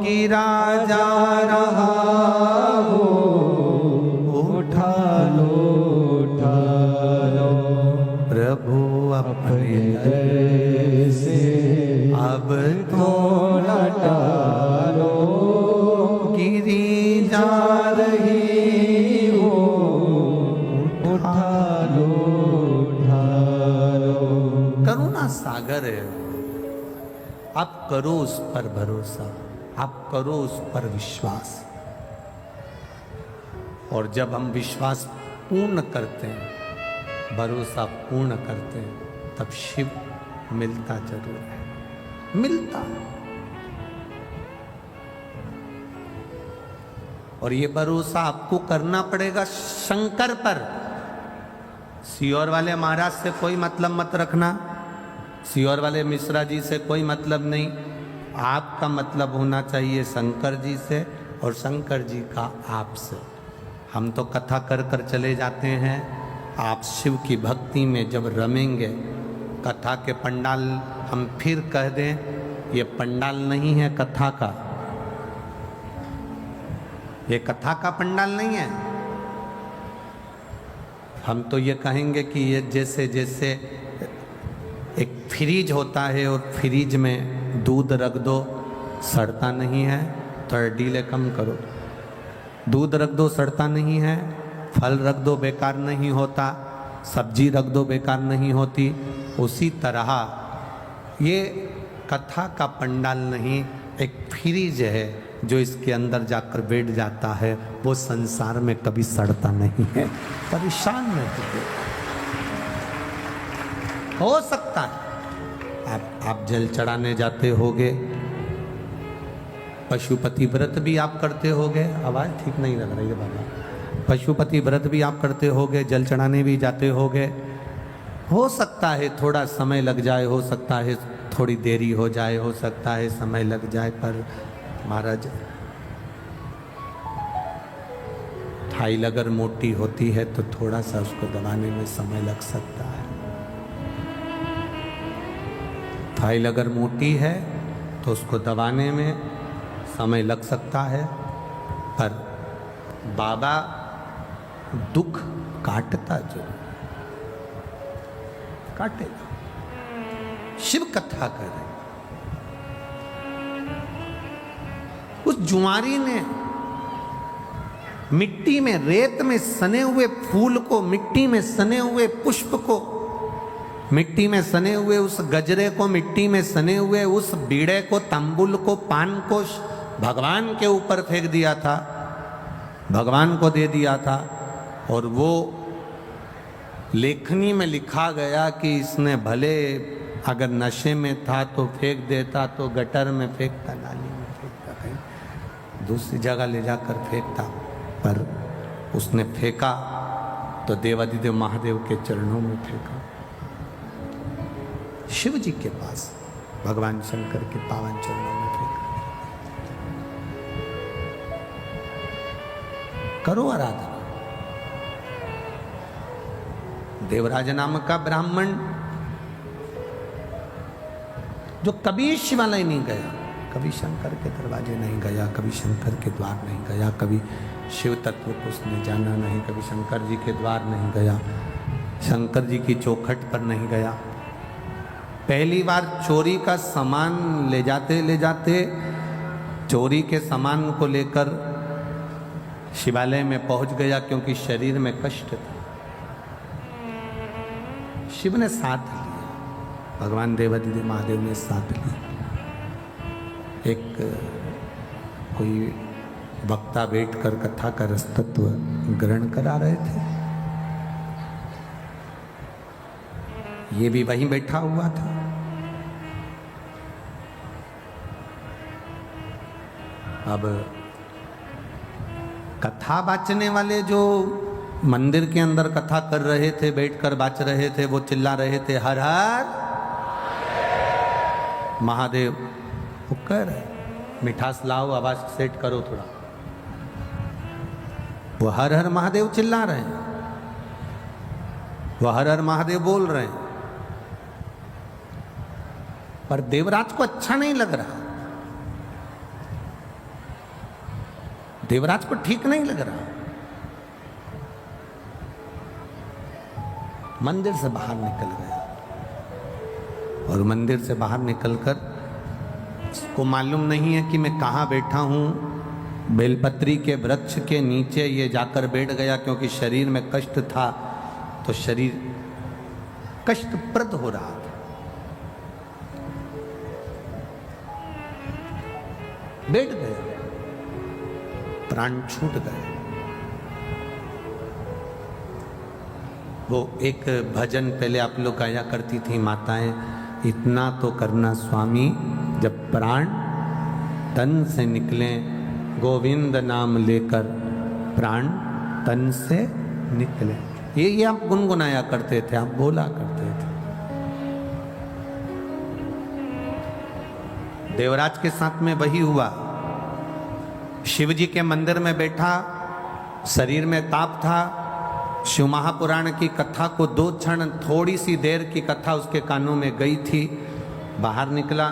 कि राजा रहा प्रभु अपने दर से अब तो न टालो, गिरी जा रही हो, उठा लो, उठा लो। करुणा सागर है, आप करो उस पर भरोसा, आप करो उस पर विश्वास, और जब हम विश्वास पूर्ण करते हैं, भरोसा पूर्ण करते हैं, तब शिव मिलता जरूर है, मिलता। और ये भरोसा आपको करना पड़ेगा शंकर पर। सियोर वाले महाराज से कोई मतलब मत रखना, सियोर वाले मिश्रा जी से कोई मतलब नहीं, आपका मतलब होना चाहिए शंकर जी से और शंकर जी का आपसे। हम तो कथा कर कर चले जाते हैं, आप शिव की भक्ति में जब रमेंगे, कथा के पंडाल हम फिर कह दें, ये पंडाल नहीं है कथा का, ये कथा का पंडाल नहीं है। हम तो ये कहेंगे कि ये जैसे जैसे एक फ्रीज होता है और फ्रीज में दूध रख दो सड़ता नहीं है, थोड़ा डीले कम करो, दूध रख दो सड़ता नहीं है, फल रख दो बेकार नहीं होता, सब्जी रख दो बेकार नहीं होती। उसी तरह ये कथा का पंडाल नहीं, एक फ्रीज है जो इसके अंदर जाकर बैठ जाता है, वो संसार में कभी सड़ता नहीं है। परेशान नहीं हो सकता है आप जल चढ़ाने जाते होगे, पशुपति व्रत भी आप करते होगे। आवाज़ ठीक नहीं लग रही है बाबा। पशुपति व्रत भी आप करते होगे, जल चढ़ाने भी जाते होगे। हो सकता है थोड़ा समय लग जाए, हो सकता है थोड़ी देरी हो जाए, हो सकता है समय लग जाए, पर महाराज फाइल अगर मोटी होती है तो थोड़ा सा उसको दबाने में समय लग सकता है। फाइल अगर मोटी है तो उसको दबाने में समय लग सकता है, पर बाबा दुख काटता जो काटेगा। शिव कथा करे। उस जुआरी ने मिट्टी में, रेत में सने हुए फूल को, मिट्टी में सने हुए पुष्प को, मिट्टी में सने हुए उस गजरे को, मिट्टी में सने हुए उस बीड़े को, तंबुल को, पान को भगवान के ऊपर फेंक दिया था, भगवान को दे दिया था। और वो लेखनी में लिखा गया कि इसने भले अगर नशे में था तो फेंक देता, तो गटर में फेंकता, नाली में फेंकता, कहीं दूसरी जगह ले जाकर फेंकता, पर उसने फेंका तो देवादिदेव महादेव के चरणों में फेंका, शिव जी के पास, भगवान शंकर के पावन चरणों में फेंका। करो आराधना। देवराज नामक का ब्राह्मण जो कभी शिवालय नहीं गया, कभी शंकर के दरवाजे नहीं गया, कभी शंकर के द्वार नहीं गया, कभी शिव तत्व को उसने जाना नहीं, कभी शंकर जी के द्वार नहीं गया, शंकर जी की चौखट पर नहीं गया। पहली बार चोरी का सामान ले जाते चोरी के सामान को लेकर शिवालय में पहुंच गया, क्योंकि शरीर में कष्ट था। शिव ने साथ लिया, भगवान देवादिदेव महादेव ने साथ लिया। एक कोई वक्ता बैठकर कथा का रसतत्व ग्रहण करा रहे थे, ये भी वहीं बैठा हुआ था। अब कथा बाचने वाले जो मंदिर के अंदर कथा कर रहे थे, बैठकर बाच रहे थे, वो चिल्ला रहे थे हर हर महादेव। वो कह रहे मिठास लाओ, आवाज सेट करो थोड़ा। वो हर हर महादेव चिल्ला रहे हैं, वो हर हर महादेव बोल रहे हैं, पर देवराज को अच्छा नहीं लग रहा, देवराज को ठीक नहीं लग रहा। मंदिर से बाहर निकल गया, और मंदिर से बाहर निकलकर उसको मालूम नहीं है कि मैं कहाँ बैठा हूँ। बेलपत्री के वृक्ष के नीचे ये जाकर बैठ गया, क्योंकि शरीर में कष्ट था, तो शरीर कष्टप्रद हो रहा था। बैठ गया, प्राण छूट गए। वो एक भजन पहले आप लोग गाया करती थी माताएं, इतना तो करना स्वामी जब प्राण तन से निकले, गोविंद नाम लेकर प्राण तन से निकले। ये आप गुनगुनाया करते थे, आप बोला करते थे। देवराज के साथ में वही हुआ। शिव जी के मंदिर में बैठा, शरीर में ताप था। शिव महापुराण की कथा को 2 क्षण, थोड़ी सी देर की कथा उसके कानों में गई थी। बाहर निकला,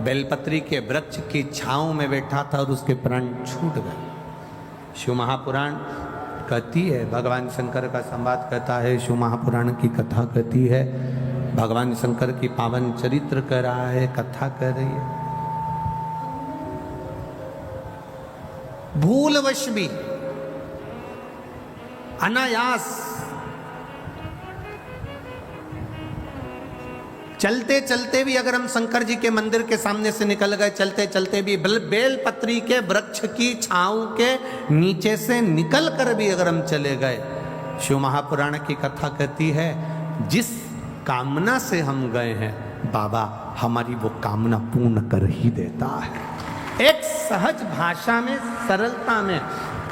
बेलपत्री के वृक्ष की छांव में बैठा था और उसके प्राण छूट गए। शिव महापुराण कहती है, भगवान शंकर का संवाद कहता है, शिव महापुराण की कथा कहती है, भगवान शंकर की पावन चरित्र कह रहा है, कथा कह रही है। भूलवश भी, अनायास, चलते चलते भी अगर हम शंकर जी के मंदिर के सामने से निकल गए, चलते चलते भी बेलपत्री के वृक्ष की छांव के नीचे से निकल कर भी अगर हम चले गए, शिव महापुराण की कथा कहती है, जिस कामना से हम गए हैं बाबा हमारी वो कामना पूर्ण कर ही देता है। एक सहज भाषा में, सरलता में,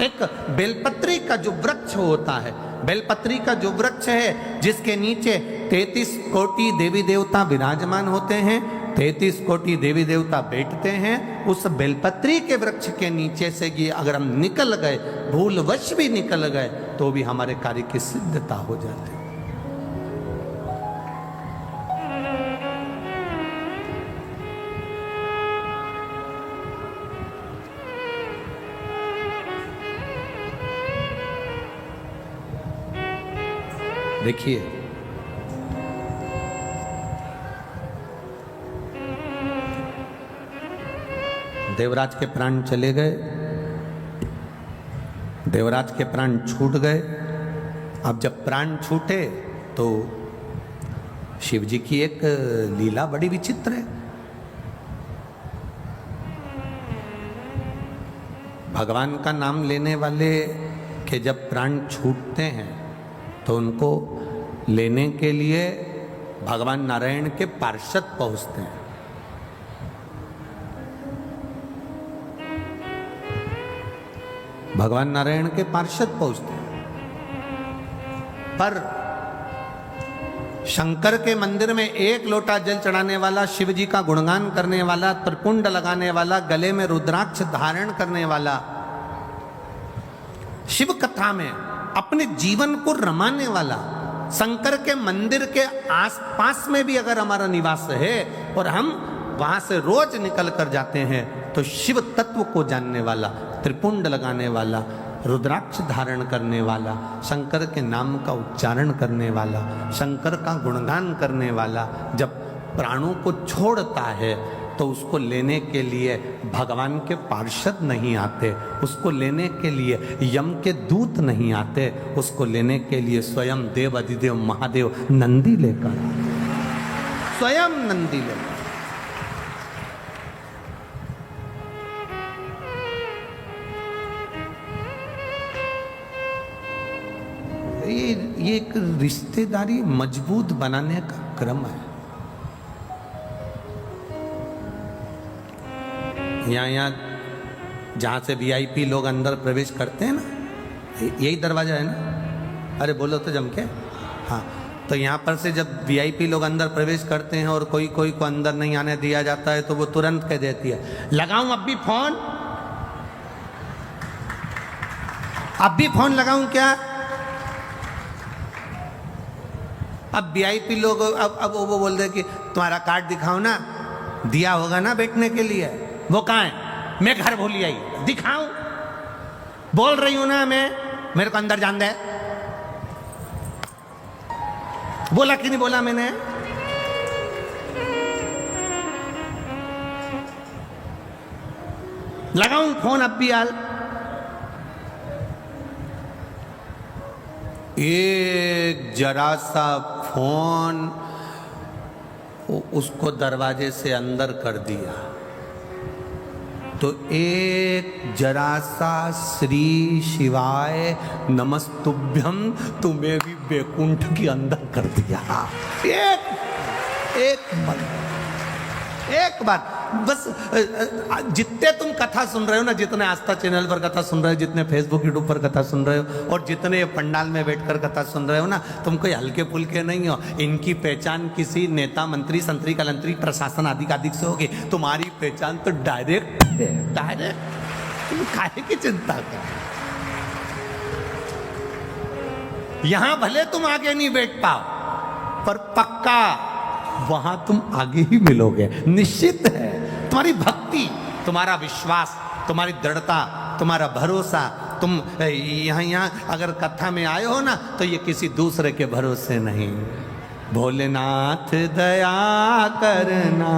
एक बेलपत्री का जो वृक्ष होता है, बेलपत्री का जो वृक्ष है जिसके नीचे 33 कोटि देवी देवता विराजमान होते हैं, 33 कोटि देवी देवता बैठते हैं, उस बेलपत्री के वृक्ष के नीचे से ये अगर हम निकल गए, भूलवश भी निकल गए, तो भी हमारे कार्य की सिद्धता हो जाती है। देखिए, देवराज के प्राण चले गए, देवराज के प्राण छूट गए। अब जब प्राण छूटे तो शिव जी की एक लीला बड़ी विचित्र है। भगवान का नाम लेने वाले के जब प्राण छूटते हैं तो उनको लेने के लिए भगवान नारायण के पार्षद पहुंचते हैं। भगवान नारायण के पार्षद पहुंचते हैं, पर शंकर के मंदिर में एक लोटा जल चढ़ाने वाला, शिव जी का गुणगान करने वाला, त्रिपुंड लगाने वाला, गले में रुद्राक्ष धारण करने वाला, शिव कथा में अपने जीवन को रमाने वाला, शंकर के मंदिर के आसपास में भी अगर हमारा निवास है और हम वहां से रोज निकल कर जाते हैं, तो शिव तत्व को जानने वाला, त्रिपुंड लगाने वाला, रुद्राक्ष धारण करने वाला, शंकर के नाम का उच्चारण करने वाला, शंकर का गुणगान करने वाला जब प्राणों को छोड़ता है तो उसको लेने के लिए भगवान के पार्षद नहीं आते, उसको लेने के लिए यम के दूत नहीं आते, उसको लेने के लिए स्वयं देव अधिदेव महादेव नंदी लेकर आते, स्वयं नंदी लेकर। ये एक रिश्तेदारी मजबूत बनाने का क्रम है। यहाँ जहाँ से वीआईपी लोग अंदर प्रवेश करते हैं ना, यही दरवाजा है ना, अरे बोलो तो जम के, हाँ, तो यहाँ पर से जब वीआईपी लोग अंदर प्रवेश करते हैं और कोई को अंदर नहीं आने दिया जाता है तो वो तुरंत कह देती है, लगाऊं अब भी फोन, अब भी फोन लगाऊं क्या? अब वीआईपी लोग अब वो बोल दे कि तुम्हारा कार्ड दिखाओ ना, दिया होगा ना बैठने के लिए, वो कहाँ है? मैं घर भूल आई, दिखाऊं? बोल रही हूं ना मैं, मेरे को अंदर जान दे। बोला कि नहीं बोला मैंने? लगाऊं फोन अब भी हाल? एक जरा सा फोन उसको दरवाजे से अंदर कर दिया तो एक जरा सा श्री शिवाय नमस्तुभ्यम तुम्हें भी बैकुंठ के अंदर कर दिया। एक बार बस, जितने तुम कथा सुन रहे हो ना, जितने आस्था चैनल पर कथा सुन रहे हो, जितने फेसबुक यूट्यूब पर कथा सुन रहे हो और जितने पंडाल में बैठकर कथा सुन रहे हो ना, तुम कोई हल्के फुल्के नहीं हो। इनकी पहचान किसी नेता, मंत्री, संतरी, कलंतरी, प्रशासन आदि से होगी। तुम्हारी पहचान तो डायरेक्ट है, डायरेक्ट। तुम काहे की चिंता कर? यहां भले तुम आगे नहीं बैठ पाओ, पर पक्का वहां तुम आगे ही मिलोगे, निश्चित है। तुम्हारी भक्ति, तुम्हारा विश्वास, तुम्हारी दृढ़ता, तुम्हारा भरोसा, तुम यहाँ अगर कथा में आए हो ना, तो ये किसी दूसरे के भरोसे नहीं। भोलेनाथ दया करना,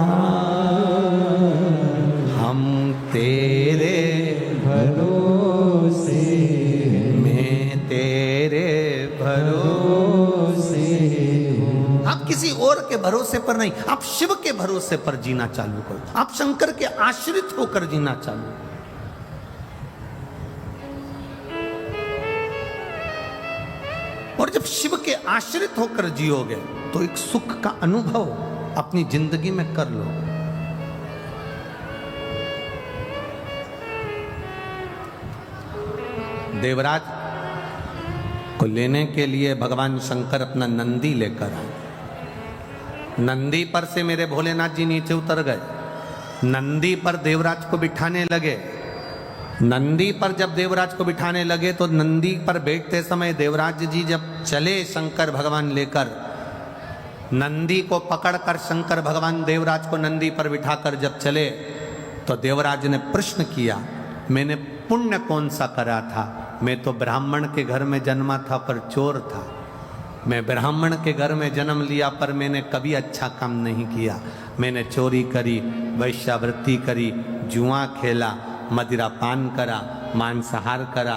हम तेरे भरोसे, मैं तेरे भरोसे। आप किसी और के भरोसे पर नहीं, आप शिव के भरोसे पर जीना चालू करो। आप शंकर के आश्रित होकर जीना चालू। और जब शिव के आश्रित होकर जियोगे तो एक सुख का अनुभव अपनी जिंदगी में कर लो। देवराज को लेने के लिए भगवान शंकर अपना नंदी लेकर आए। नंदी पर से मेरे भोलेनाथ जी नीचे उतर गए, नंदी पर देवराज को बिठाने लगे। नंदी पर जब देवराज को बिठाने लगे तो नंदी पर बैठते समय देवराज जी जब चले शंकर भगवान लेकर, नंदी को पकड़कर शंकर भगवान देवराज को नंदी पर बिठाकर जब चले तो देवराज ने प्रश्न किया, मैंने पुण्य कौन सा करा था? मैं तो ब्राह्मण के घर में जन्मा था पर चोर था। मैं ब्राह्मण के घर में जन्म लिया पर मैंने कभी अच्छा काम नहीं किया। मैंने चोरी करी, वैश्यावृत्ति करी, जुआ खेला, मदिरा पान करा, मांसाहार करा,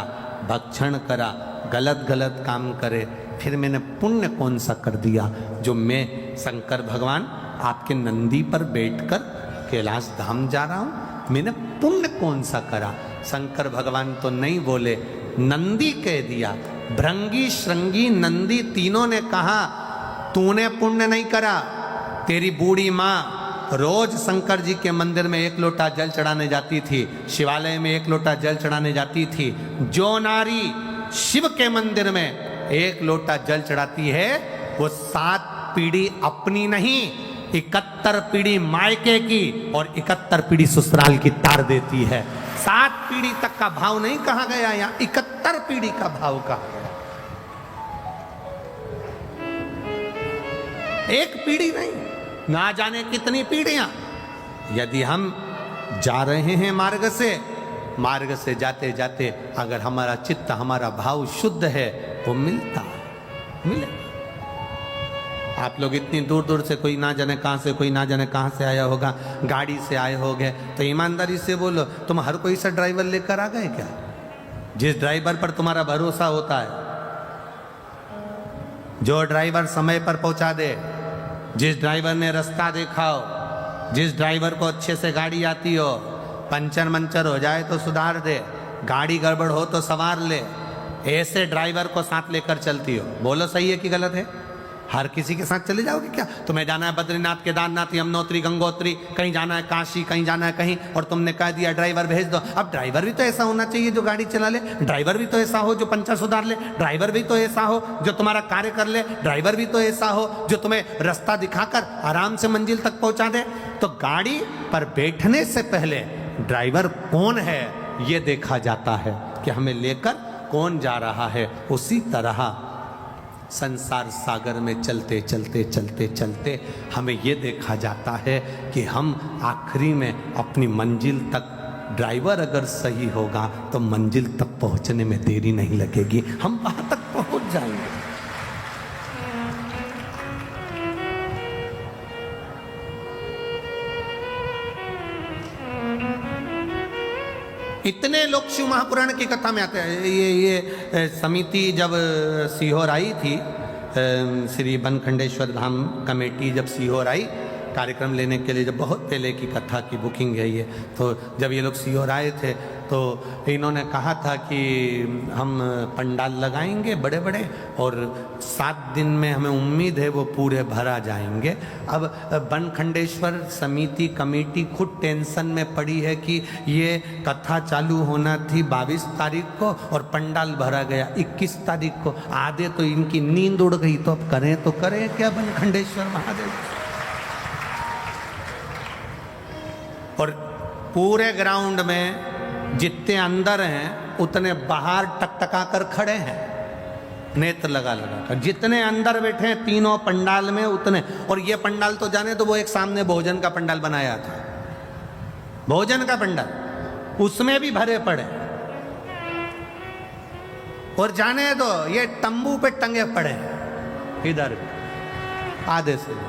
भक्षण करा, गलत गलत काम करे। फिर मैंने पुण्य कौन सा कर दिया जो मैं शंकर भगवान आपके नंदी पर बैठकर कैलाश धाम जा रहा हूँ? मैंने पुण्य कौन सा करा? शंकर भगवान तो नहीं बोले, नंदी कह दिया। भृंगी, श्रृंगी, नंदी तीनों ने कहा तूने पुण्य नहीं करा। तेरी बूढ़ी माँ रोज शंकर जी के मंदिर में 1 लोटा जल चढ़ाने जाती थी, शिवालय में 1 लोटा जल चढ़ाने जाती थी। जो नारी शिव के मंदिर में 1 लोटा जल चढ़ाती है वो 7 पीढ़ी अपनी नहीं, 71 पीढ़ी मायके की और 71 पीढ़ी ससुराल की तार देती है। 7 पीढ़ी तक का भाव नहीं कहा गया, यहाँ 71 पीढ़ी का भाव कहा गया। 1 पीढ़ी नहीं, ना जाने कितनी पीढ़ियां। यदि हम जा रहे हैं मार्ग से जाते जाते अगर हमारा चित्त, हमारा भाव शुद्ध है वो मिलता है, मिलेगा। आप लोग इतनी दूर दूर से, कोई ना जाने कहाँ से, कोई ना जाने कहाँ से आया होगा, गाड़ी से आए होगे, तो ईमानदारी से बोलो, तुम हर कोई सा ड्राइवर लेकर आ गए क्या? जिस ड्राइवर पर तुम्हारा भरोसा होता है, जो ड्राइवर समय पर पहुंचा दे, जिस ड्राइवर ने रास्ता देखा हो, जिस ड्राइवर को अच्छे से गाड़ी आती हो, पंचर मंचर हो जाए तो सुधार दे, गाड़ी गड़बड़ हो तो संवार ले, ऐसे ड्राइवर को साथ लेकर चलती हो। बोलो सही है कि गलत है? हर किसी के साथ चले जाओगे क्या? तुम्हें जाना है बद्रीनाथ, केदारनाथ, यमुनोत्री, गंगोत्री, कहीं जाना है काशी, कहीं जाना है कहीं, और तुमने कह दिया ड्राइवर भेज दो। अब ड्राइवर भी तो ऐसा होना चाहिए जो गाड़ी चला ले, ड्राइवर भी तो ऐसा हो जो पंचर सुधार ले, ड्राइवर भी तो ऐसा हो जो तुम्हारा कार्य कर ले, ड्राइवर भी तो ऐसा हो जो तुम्हें रास्ता दिखाकर आराम से मंजिल तक पहुंचा दे। तो गाड़ी पर बैठने से पहले ड्राइवर कौन है ये देखा जाता है कि हमें लेकर कौन जा रहा है। उसी तरह संसार सागर में चलते चलते चलते चलते हमें ये देखा जाता है कि हम आखिरी में अपनी मंजिल तक, ड्राइवर अगर सही होगा तो मंजिल तक पहुंचने में देरी नहीं लगेगी, हम वहां तक पहुंच जाएंगे। इतने लोग शिव महापुराण की कथा में आते हैं। ये समिति जब सीहोर आई थी, श्री बनखंडेश्वर धाम कमेटी जब सीहोर आई कार्यक्रम लेने के लिए, जब बहुत पहले की कथा की बुकिंग है ये, तो जब ये लोग सीहोर आए थे तो इन्होंने कहा था कि हम पंडाल लगाएंगे बड़े बड़े और 7 दिन में हमें उम्मीद है वो पूरे भरा जाएंगे। अब बनखंडेश्वर समिति कमेटी खुद टेंशन में पड़ी है कि ये कथा चालू होना थी 22 तारीख को और पंडाल भरा गया 21 तारीख को। आधे तो इनकी नींद उड़ गई, तो अब करें तो करें क्या बनखंडेश्वर महादेव। और पूरे ग्राउंड में जितने अंदर हैं उतने बाहर टकटका कर खड़े हैं, नेत्र लगा लगा कर। जितने अंदर बैठे हैं तीनों पंडाल में उतने। और ये पंडाल तो जाने तो वो एक सामने भोजन का पंडाल बनाया था, भोजन का पंडाल, उसमें भी भरे पड़े। और जाने दो ये तंबू पे टंगे पड़े इधर आधे से।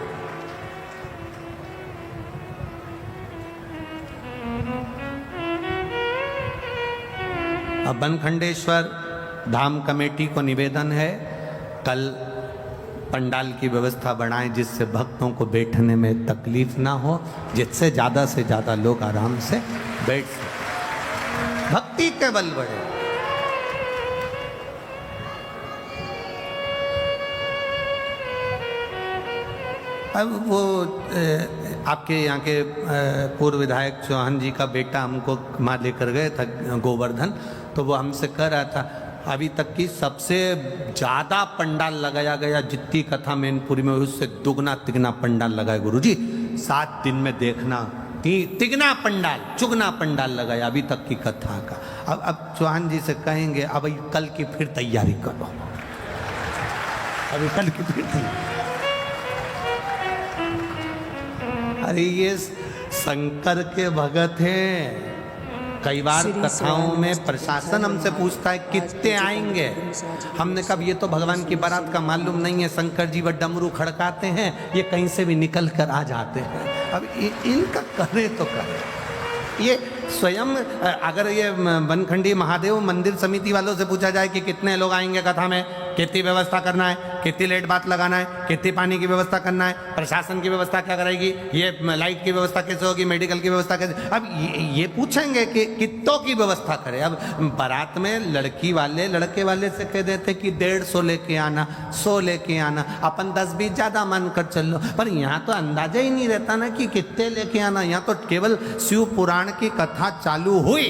अब बनखंडेश्वर धाम कमेटी को निवेदन है, कल पंडाल की व्यवस्था बढ़ाएं जिससे भक्तों को बैठने में तकलीफ ना हो, जिससे ज़्यादा से ज़्यादा लोग आराम से बैठ सकें, भक्ति के बल बढ़े। अब वो आपके यहाँ के पूर्व विधायक चौहान जी का बेटा हमको वहाँ लेकर गए था गोवर्धन, तो वो हमसे कह रहा था अभी तक की सबसे ज़्यादा पंडाल लगाया गया, जितनी कथा मैनपुरी में उससे दुगना तिगना पंडाल लगाए गुरुजी। 7 दिन में देखना तिगना पंडाल चुगना पंडाल लगाया अभी तक की कथा का। अब चौहान जी से कहेंगे अब कल की फिर तैयारी करो, अभी कल की फिर तैयारी। अरे ये शंकर के भगत हैं। कई बार कथाओं में प्रशासन हमसे पूछता है कितने आएंगे, हमने कहा ये तो भगवान की बारात का मालूम नहीं है, शंकर जी व डमरू खड़काते हैं, ये कहीं से भी निकल कर आ जाते हैं। अब इनका करे तो करे। ये स्वयं अगर ये बनखंडी महादेव मंदिर समिति वालों से पूछा जाए कि कितने लोग आएंगे कथा में, कितनी व्यवस्था करना है, कितनी लेट बात लगाना है, कितनी पानी की व्यवस्था करना है, प्रशासन की व्यवस्था क्या करेगी, ये लाइट की व्यवस्था कैसे होगी, मेडिकल की व्यवस्था कैसे, अब ये पूछेंगे कि कितनों की व्यवस्था करें। अब बारात में लड़की वाले लड़के वाले से कह देते कि 150 लेके आना, 100 लेके आना, अपन 10-20 ज़्यादा मान कर चल लो। पर यहाँ तो अंदाजा ही नहीं रहता ना कि कितने लेके आना। यहाँ तो केवल शिव पुराण की कथा चालू हुई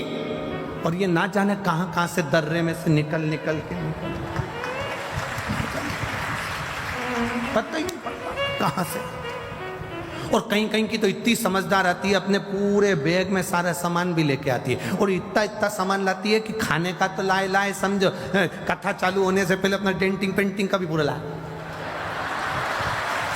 और ये ना जाने कहाँ कहाँ से दर्रे में से निकल के पता ही नहीं पड़ता कहाँ से। और कहीं कहीं की तो इतनी समझदार आती है, अपने पूरे बैग में सारा सामान भी लेके आती है, और इतना सामान लाती है कि खाने का तो लाए समझो, कथा चालू होने से पहले अपना डेंटिंग पेंटिंग का भी पूरा लाए,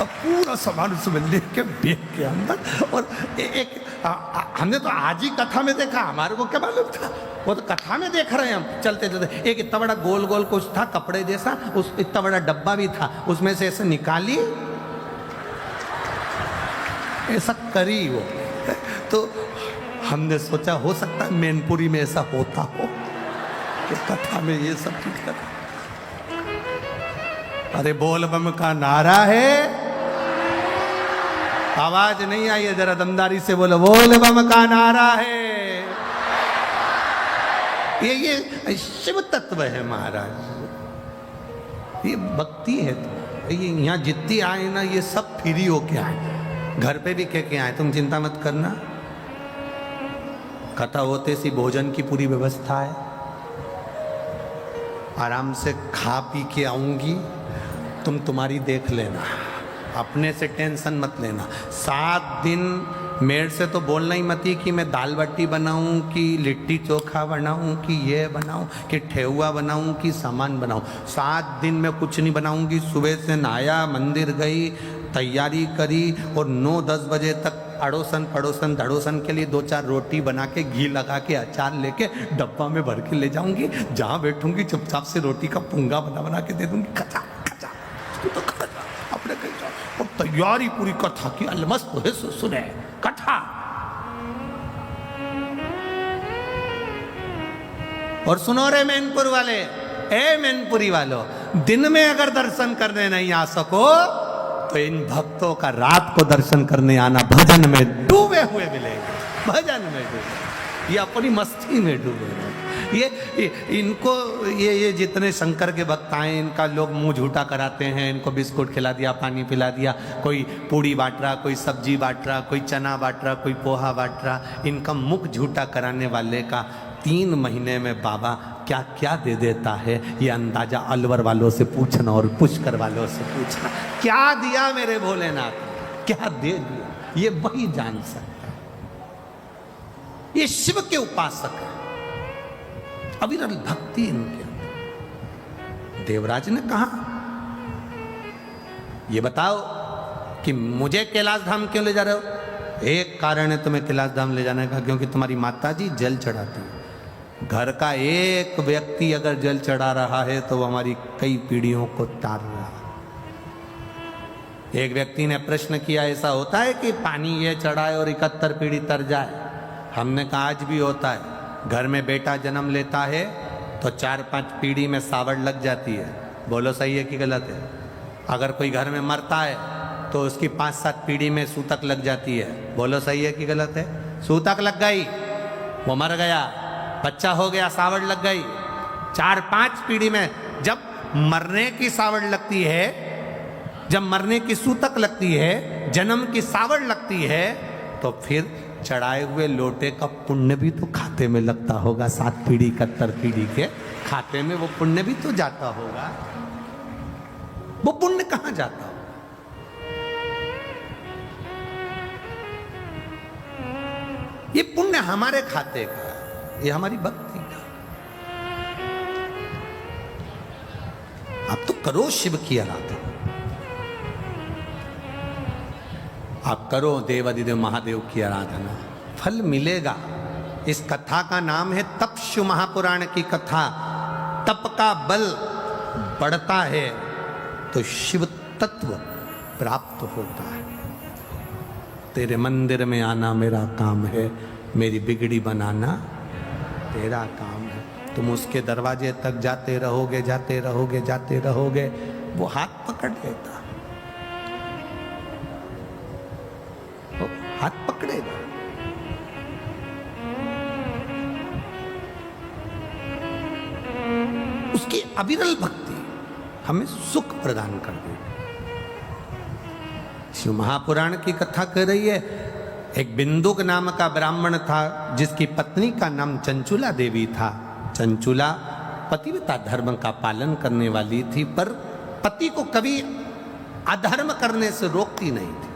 अब पूरा सामान उसमें लेके बैग के अंदर। और एक हमने तो आज ही कथा में देखा, हमारे को क्या मालूम था, वो तो कथा में देख रहे हैं हम चलते चलते। एक इतना बड़ा गोल गोल कुछ था कपड़े जैसा, उस इतना बड़ा डब्बा भी था, उसमें से ऐसे निकाली, ऐसा करी वो। तो हमने सोचा हो सकता है मैनपुरी में ऐसा होता हो कि कथा में ये सब चीज कर। अरे बोल बम का नारा है, आवाज नहीं आई है, जरा दमदारी से बोलो, बोल बम का नारा है। ये शिव तत्व है महाराज, ये भक्ति है। तो ये यहाँ जितनी आए ना ये सब फ्री होके आए, घर पे भी कह के आए, तुम चिंता मत करना, कथा होते सी भोजन की पूरी व्यवस्था है, आराम से खा पी के आऊंगी, तुम तुम्हारी देख लेना, अपने से टेंशन मत लेना। 7 दिन मेरे से तो बोलना ही मत ही कि मैं दाल बाटी बनाऊं, कि लिट्टी चोखा बनाऊं, कि ये बनाऊं, कि ठेहुआ बनाऊं, कि सामान बनाऊं। 7 दिन में कुछ नहीं बनाऊंगी। सुबह से नहाया, मंदिर गई, तैयारी करी, और 9-10 बजे तक अड़ोसन पड़ोसन धड़ोसन के लिए 2-4 रोटी बना के घी लगा के अचार लेके डब्बा में भर के ले जाऊंगी। जहाँ बैठूंगी चुपचाप से रोटी का पुंगा बना के दे दूंगी, खचा खचा तो खचा अपने कहीं जाओ। और तैयारी पूरी कथा की अलमस्त है, सुने कथा। और सुनो रे मैनपुर वाले, ए मैनपुरी वालों, दिन में अगर दर्शन करने नहीं आ सको तो इन भक्तों का रात को दर्शन करने आना, भजन में डूबे हुए मिलेंगे, भजन में डूबे, ये अपनी मस्ती में डूबे हैं। ये इनको ये जितने शंकर के भक्त आए, इनका लोग मुंह झूठा कराते हैं, इनको बिस्कुट खिला दिया, पानी पिला दिया, कोई पूड़ी बांट रहा, कोई सब्जी बांट रहा, कोई चना बांट रहा, कोई पोहा बांट रहा। इनका मुख झूठा कराने वाले का 3 महीने में बाबा क्या क्या दे देता है, ये अंदाजा अलवर वालों से पूछना और पुष्कर वालों से पूछना, क्या दिया मेरे भोलेनाथ, क्या दे दिया, ये वही जान सकता है। ये शिव के उपासक है, अविरल भक्ति इनके अंदर। देवराज ने कहा ये बताओ कि मुझे कैलाश धाम क्यों ले जा रहे हो? एक कारण है तुम्हें कैलाश धाम ले जाने का, क्योंकि तुम्हारी माताजी जल चढ़ाती है। घर का एक व्यक्ति अगर जल चढ़ा रहा है तो वो हमारी कई पीढ़ियों को तार रहा है। एक व्यक्ति ने प्रश्न किया, ऐसा होता है कि पानी ये चढ़ाए और 71 पीढ़ी तर जाए? हमने कहा आज भी होता है। घर में बेटा जन्म लेता है तो 4-5 पीढ़ी में सावड़ लग जाती है। बोलो सही है कि गलत है? अगर कोई घर में मरता है तो उसकी 5-7 पीढ़ी में सूतक लग जाती है। बोलो सही है कि गलत है? सूतक लग गई, वो मर गया, बच्चा हो गया, सावड़ लग गई। 4-5 पीढ़ी में जब मरने की सावड़ लगती है जब मरने की सूतक लगती है, जन्म की सावड़ लगती है, तो फिर चढ़ाए हुए लोटे का पुण्य भी तो खाते में लगता होगा। 7 पीढ़ी 71 पीढ़ी के खाते में वो पुण्य भी तो जाता होगा। वो पुण्य कहां जाता होगा? ये पुण्य हमारे खाते का, ये हमारी भक्ति का। आप तो करो शिव की आराधना, आप करो देवादिदेव महादेव की आराधना, फल मिलेगा। इस कथा का नाम है तपस्यु महापुराण की कथा। तप का बल बढ़ता है तो शिव तत्व प्राप्त होता है। तेरे मंदिर में आना मेरा काम है, मेरी बिगड़ी बनाना तेरा काम है। तुम उसके दरवाजे तक जाते रहोगे, जाते रहोगे, जाते रहोगे, वो हाथ पकड़ लेता, वो हाथ पकड़ेगा। उसकी अविरल भक्ति हमें सुख प्रदान कर देगी। शिव महापुराण की कथा कह रही है, एक बिंदुक नाम का ब्राह्मण था जिसकी पत्नी का नाम चंचुला देवी था। चंचुला पतिव्रता धर्म का पालन करने वाली थी, पर पति को कभी अधर्म करने से रोकती नहीं थी।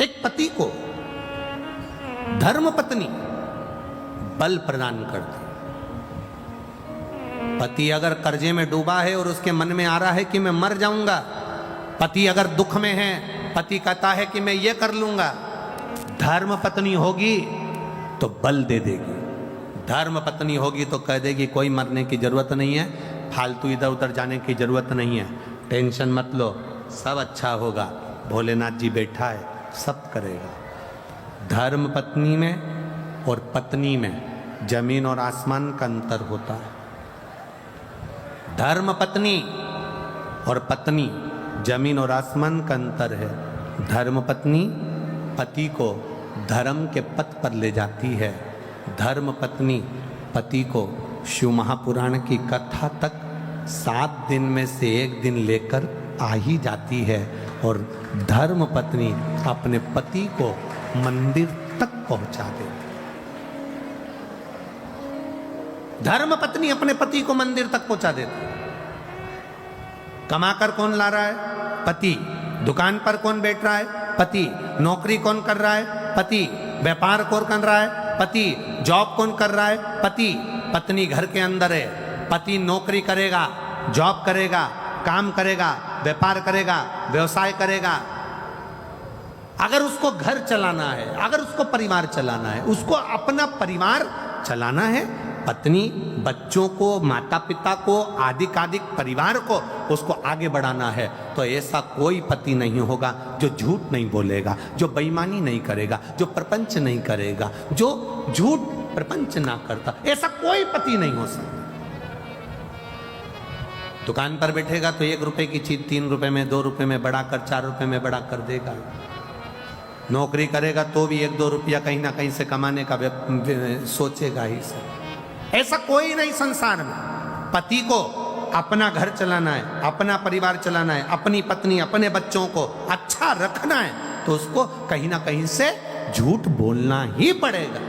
एक पति को धर्म पत्नी बल प्रदान करती। पति अगर कर्जे में डूबा है और उसके मन में आ रहा है कि मैं मर जाऊंगा, पति अगर दुख में है, पति कहता है कि मैं ये कर लूंगा, धर्म पत्नी होगी तो बल दे देगी। धर्म पत्नी होगी तो कह देगी कोई मरने की जरूरत नहीं है, फालतू इधर उधर जाने की जरूरत नहीं है, टेंशन मत लो, सब अच्छा होगा, भोलेनाथ जी बैठा है, सब करेगा। धर्म पत्नी में और पत्नी में जमीन और आसमान का अंतर होता है। धर्म पत्नी और पत्नी जमीन और आसमान का अंतर है। धर्म पत्नी पति को धर्म के पथ पर ले जाती है। धर्म पत्नी पति को शिव महापुराण की कथा तक 7 दिन में से 1 दिन लेकर आ ही जाती है, और धर्म पत्नी अपने पति को मंदिर तक पहुंचा देती। धर्म पत्नी अपने पति को मंदिर तक पहुंचा देती। कमाकर कौन ला रहा है? पति। दुकान पर कौन बैठ रहा है? पति। नौकरी कौन कर रहा है? पति। व्यापार कौन कर रहा है? पति। जॉब कौन कर रहा है? पति। पत्नी घर के अंदर है, पति नौकरी करेगा, जॉब करेगा, काम करेगा, व्यापार करेगा, व्यवसाय करेगा। अगर उसको घर चलाना है, अगर उसको परिवार चलाना है, उसको अपना परिवार चलाना है, पत्नी बच्चों को, माता पिता को, आदिक परिवार को उसको आगे बढ़ाना है, तो ऐसा कोई पति नहीं होगा जो झूठ नहीं बोलेगा, जो बेईमानी नहीं करेगा, जो प्रपंच नहीं करेगा, जो झूठ प्रपंच ना करता। ऐसा कोई पति नहीं हो सकता। दुकान पर बैठेगा तो 1 रुपए की चीज 3 रुपए में, 2 रुपए में बढ़ाकर 4 रुपए में बढ़ा कर देगा। नौकरी करेगा तो भी 1-2 रुपया कहीं ना कहीं से कमाने का सोचेगा ही सर। ऐसा कोई नहीं संसार में। पति को अपना घर चलाना है, अपना परिवार चलाना है, अपनी पत्नी, अपने बच्चों को अच्छा रखना है, तो उसको कहीं ना कहीं से झूठ बोलना ही पड़ेगा।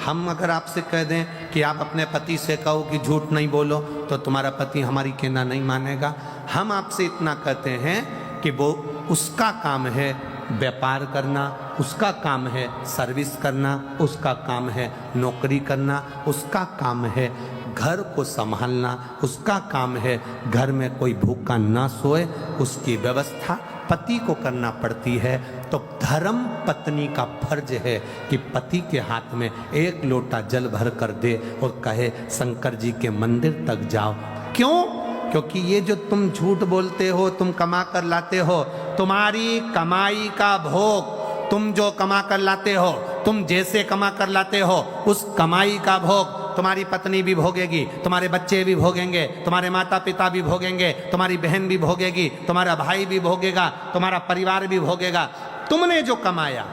हम अगर आपसे कह दें कि आप अपने पति से कहो कि झूठ नहीं बोलो, तो तुम्हारा पति हमारी कहना नहीं मानेगा। हम आपसे इतना कहते हैं कि वो उसका काम है व्यापार करना, उसका काम है सर्विस करना, उसका काम है नौकरी करना, उसका काम है घर को संभालना, उसका काम है घर में कोई भूखा ना सोए, उसकी व्यवस्था पति को करना पड़ती है। तो धर्म पत्नी का फर्ज है कि पति के हाथ में 1 लोटा जल भर कर दे और कहे शंकर जी के मंदिर तक जाओ। क्यों? क्योंकि ये जो तुम झूठ बोलते हो, तुम कमा कर लाते हो, तुम्हारी कमाई का भोग, तुम जो कमा कर लाते हो, तुम जैसे कमा कर लाते हो, उस कमाई का भोग तुम्हारी पत्नी भी भोगेगी, तुम्हारे बच्चे भी भोगेंगे, तुम्हारे माता पिता भी भोगेंगे, तुम्हारी बहन भी भोगेगी, तुम्हारा भाई भी भोगेगा, तुम्हारा परिवार भी भोगेगा। तुमने जो कमाया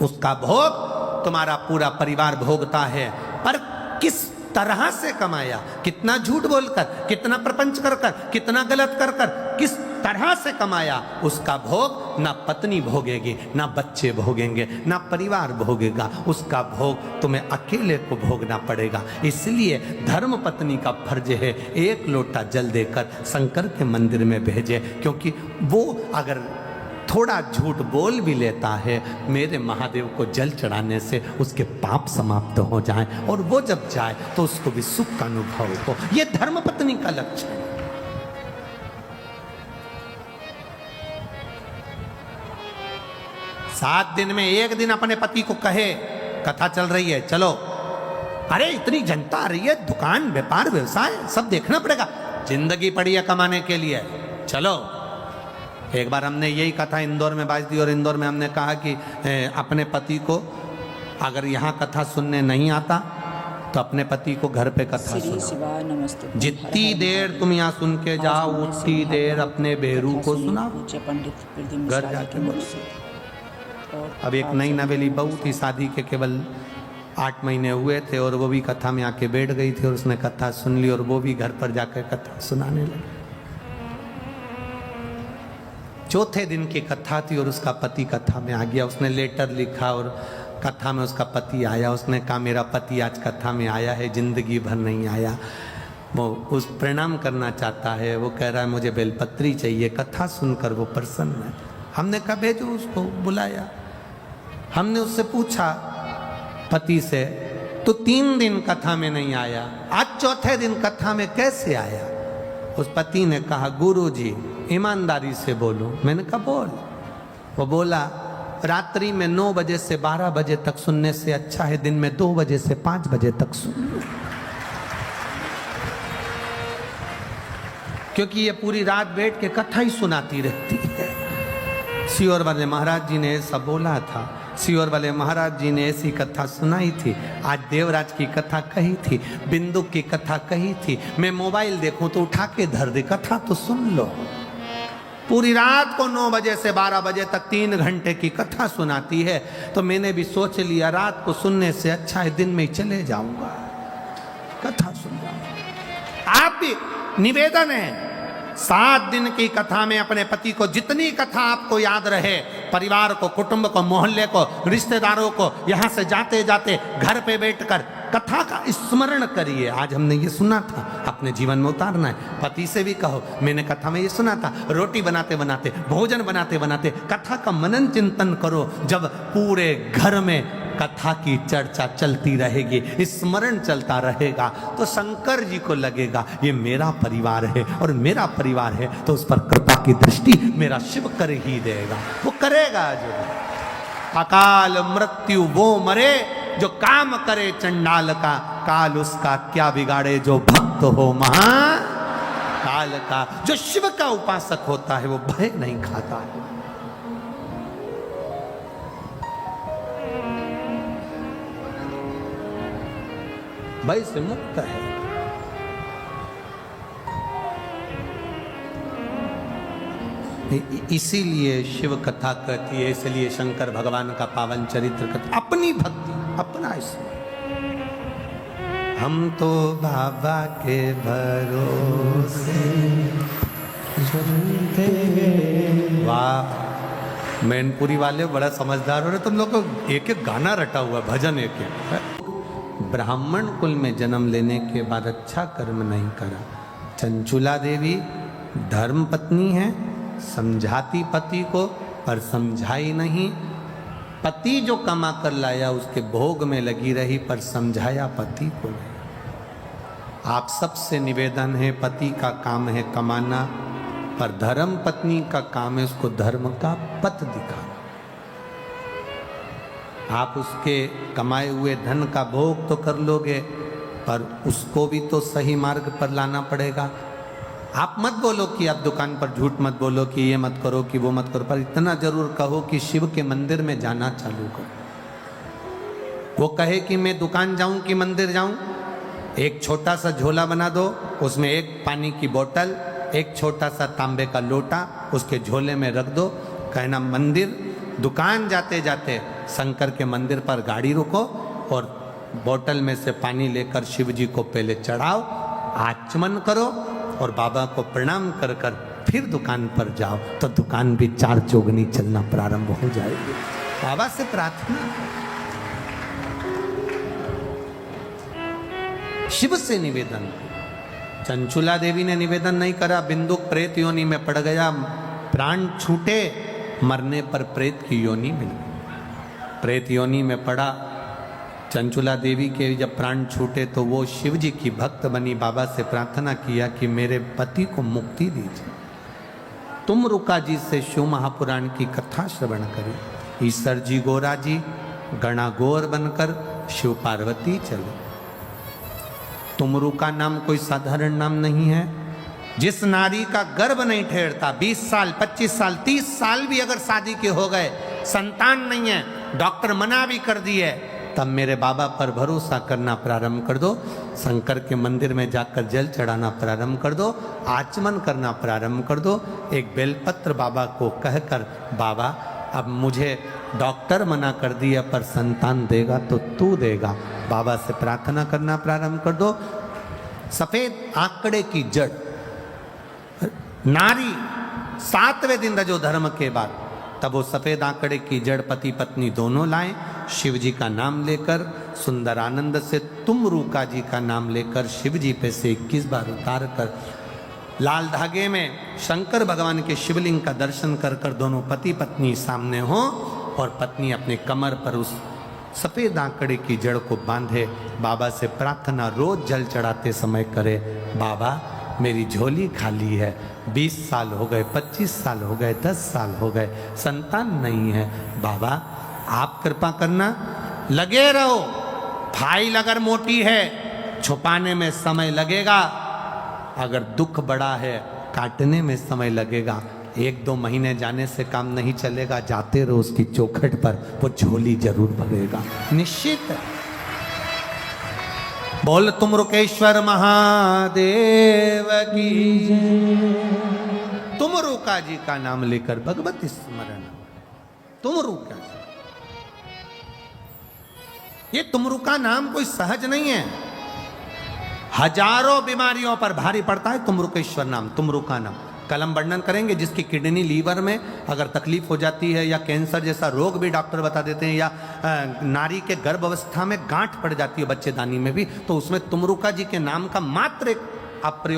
उसका भोग तुम्हारा पूरा परिवार भोगता है। पर किस तरह से कमाया, कितना झूठ बोलकर, कितना प्रपंच कर कर, कितना गलत कर कर, किस तरह से कमाया, उसका भोग ना पत्नी भोगेगी, ना बच्चे भोगेंगे, ना परिवार भोगेगा, उसका भोग तुम्हें अकेले को भोगना पड़ेगा। इसलिए धर्म पत्नी का फर्ज है एक लोटा जल देकर शंकर के मंदिर में भेजे, क्योंकि वो अगर थोड़ा झूठ बोल भी लेता है, मेरे महादेव को जल चढ़ाने से उसके पाप समाप्त हो जाएं, और वो जब जाए तो उसको भी सुख का अनुभव हो। ये धर्म पत्नी का लक्ष्य है। सात दिन में एक दिन अपने पति को कहे, कथा चल रही है चलो, अरे इतनी जनता आ रही है, दुकान व्यापार व्यवसाय सब देखना पड़ेगा, जिंदगी पड़ी है कमाने के लिए, चलो। एक बार हमने यही कथा इंदौर में बाज दी, और इंदौर में हमने कहा कि अपने पति को अगर यहाँ कथा सुनने नहीं आता तो अपने पति को घर पे कथा सुनाओ, जितनी देर तुम यहाँ सुन के जाओ उतनी देर अपने बेरू को सुनाओ घर जाके। अब एक नई नवेली बहू थी, शादी के केवल 8 महीने हुए थे, और वो भी कथा में आके बैठ गई थी, और उसने कथा सुन ली, और वो भी घर पर जाकर कथा सुनाने लगी। चौथे दिन की कथा थी और उसका पति कथा में आ गया, उसने लेटर लिखा और कथा में उसका पति आया, उसने कहा मेरा पति आज कथा में आया है, जिंदगी भर नहीं आया, वो उस प्रणाम करना चाहता है, वो कह रहा है मुझे बेलपत्री चाहिए, कथा सुनकर वो प्रसन्न है। हमने कहा भेजो उसको, बुलाया। हमने उससे पूछा पति से, तो 3 दिन कथा में नहीं आया, आज चौथे दिन कथा में कैसे आया? उस पति ने कहा गुरुजी ईमानदारी से बोलो। मैंने कहा बोल। वो बोला रात्रि में 9 बजे से 12 बजे तक सुनने से अच्छा है दिन में 2 बजे से 5 बजे तक सुन लो, क्योंकि ये पूरी रात बैठ के कथा ही सुनाती रहती है। सियोर वाले महाराज जी ने ऐसा बोला था, सियोर वाले महाराज जी ने ऐसी कथा सुनाई थी। आज देवराज की कथा कही थी, बिंदु की कथा कही थी। मैं मोबाइल देखूं तो उठा के धर दे, कथा तो सुन लो। पूरी रात को 9 बजे से 12 बजे तक 3 घंटे की कथा सुनाती है। तो मैंने भी सोच लिया रात को सुनने से अच्छा है दिन में ही चले जाऊंगा, कथा सुन जाऊंगा। आप भी निवेदन है 7 दिन की कथा में अपने पति को जितनी कथा आपको याद रहे, परिवार को, कुटुंब को, मोहल्ले को, रिश्तेदारों को, यहां से जाते जाते घर पे बैठकर कथा का स्मरण करिए। आज हमने ये सुना था, अपने जीवन में उतारना है। पति से भी कहो मैंने कथा में ये सुना था, रोटी बनाते बनाते, भोजन बनाते बनाते कथा का मनन चिंतन करो। जब पूरे घर में कथा की चर्चा चलती रहेगी, स्मरण चलता रहेगा, तो शंकर जी को लगेगा ये मेरा परिवार है, और मेरा परिवार है तो उस पर कृपा की दृष्टि मेरा शिव कर ही देगा। वो करेगा जो अकाल मृत्यु वो मरे, जो काम करे चंडाल का, काल उसका क्या बिगाड़े जो भक्त हो महाकाल का। जो शिव का उपासक होता है वो भय नहीं खाता है। भय से मुक्त है। इसीलिए शिव कथा कहती है, इसलिए शंकर भगवान का पावन चरित्र कहती, अपनी भक्ति अपना इसमें। हम तो बाबा के भरोसे चलते। वाह, मैनपुरी वाले बड़ा समझदार हो रहे तुम लोग को, एक एक गाना रटा हुआ, भजन एक एक। ब्राह्मण कुल में जन्म लेने के बाद अच्छा कर्म नहीं करा। चंचुला देवी धर्म पत्नी है, समझाती पति को पर समझाई नहीं। पति जो कमा कर लाया उसके भोग में लगी रही पर समझाया पति को नहीं। आप सबसे निवेदन है, पति का काम है कमाना, पर धर्म पत्नी का काम है उसको धर्म का पथ दिखाना। आप उसके कमाए हुए धन का भोग तो कर लोगे, पर उसको भी तो सही मार्ग पर लाना पड़ेगा। आप मत बोलो कि आप दुकान पर झूठ मत बोलो कि ये मत करो कि वो मत करो, पर इतना जरूर कहो कि शिव के मंदिर में जाना चालू करो। वो कहे कि मैं दुकान जाऊं कि मंदिर जाऊं, एक छोटा सा झोला बना दो, उसमें एक पानी की बोतल, एक छोटा सा तांबे का लोटा उसके झोले में रख दो, कहना मंदिर, दुकान जाते जाते शंकर के मंदिर पर गाड़ी रुको और बोतल में से पानी लेकर शिव जी को पहले चढ़ाओ, आचमन करो और बाबा को प्रणाम कर कर फिर दुकान पर जाओ, तो दुकान भी 4 चौगनी चलना प्रारंभ हो जाएगी। बाबा से प्रार्थना, शिव से निवेदन। चंचुला देवी ने निवेदन नहीं करा, बिंदु प्रेत योनि में पड़ गया, प्राण छूटे, मरने पर प्रेत की योनि मिल गई। प्रेत योनि में पड़ा, चंचुला देवी के जब प्राण छूटे तो वो शिव जी की भक्त बनी, बाबा से प्रार्थना किया कि मेरे पति को मुक्ति दीजिए। तुम रुका जी से शिव महापुराण की कथा श्रवण करी। ईश्वर जी गोरा जी गणा गोर बनकर शिव पार्वती चले। तुमरू का नाम कोई साधारण नाम नहीं है। जिस नारी का गर्भ नहीं ठहरता, 20 साल 25 साल 30 साल भी अगर शादी के हो गए, संतान नहीं है, डॉक्टर मना भी कर दिए, तब मेरे बाबा पर भरोसा करना प्रारंभ कर दो। शंकर के मंदिर में जाकर जल चढ़ाना प्रारंभ कर दो, आचमन करना प्रारंभ कर दो। एक बेलपत्र बाबा को कहकर, बाबा अब मुझे डॉक्टर मना कर दिया पर संतान देगा तो तू देगा, बाबा से प्रार्थना करना प्रारंभ कर दो। सफेद आंकड़े की जड़ नारी 7वें दिन रजो धर्म के बाद, तब वो सफेद आंकड़े की जड़ पति पत्नी दोनों लाएं, शिव जी का नाम लेकर सुंदर आनंद से तुम रूका जी का नाम लेकर शिव जी पे से 21 बार उतार कर लाल धागे में शंकर भगवान के शिवलिंग का दर्शन कर कर दोनों पति पत्नी सामने हो और पत्नी अपने कमर पर उस सफेद आंकड़े की जड़ को बांधे। बाबा से प्रार्थना रोज जल चढ़ाते समय करे, बाबा मेरी झोली खाली है, 20 साल हो गए, 25 साल हो गए, 10 साल हो गए, संतान नहीं है, बाबा आप कृपा करना। लगे रहो, फाइल अगर मोटी है छुपाने में समय लगेगा, अगर दुख बड़ा है काटने में समय लगेगा। 1-2 महीने जाने से काम नहीं चलेगा, जाते रहो उसकी चौखट पर, वो झोली जरूर भरेगा, निश्चित है। बोल तुम रुकेश्वर महादेव की जय। तुम रुका जी का नाम लेकर भगवती स्मरण, तुम रुका जी। ये तुमरू का नाम कोई सहज नहीं है, हजारों बीमारियों पर भारी पड़ता है तुमरुकेश्वर नाम, तुमरू का नाम। कल हम वर्णन करेंगे जिसकी किडनी लीवर में अगर तकलीफ हो जाती है या कैंसर जैसा रोग भी डॉक्टर बता देते हैं, या नारी के गर्भ अवस्था में गांठ पड़ जाती है बच्चेदानी में भी, तो उसमें तुमरुका जी के नाम का मात्र एक आप प्रयोग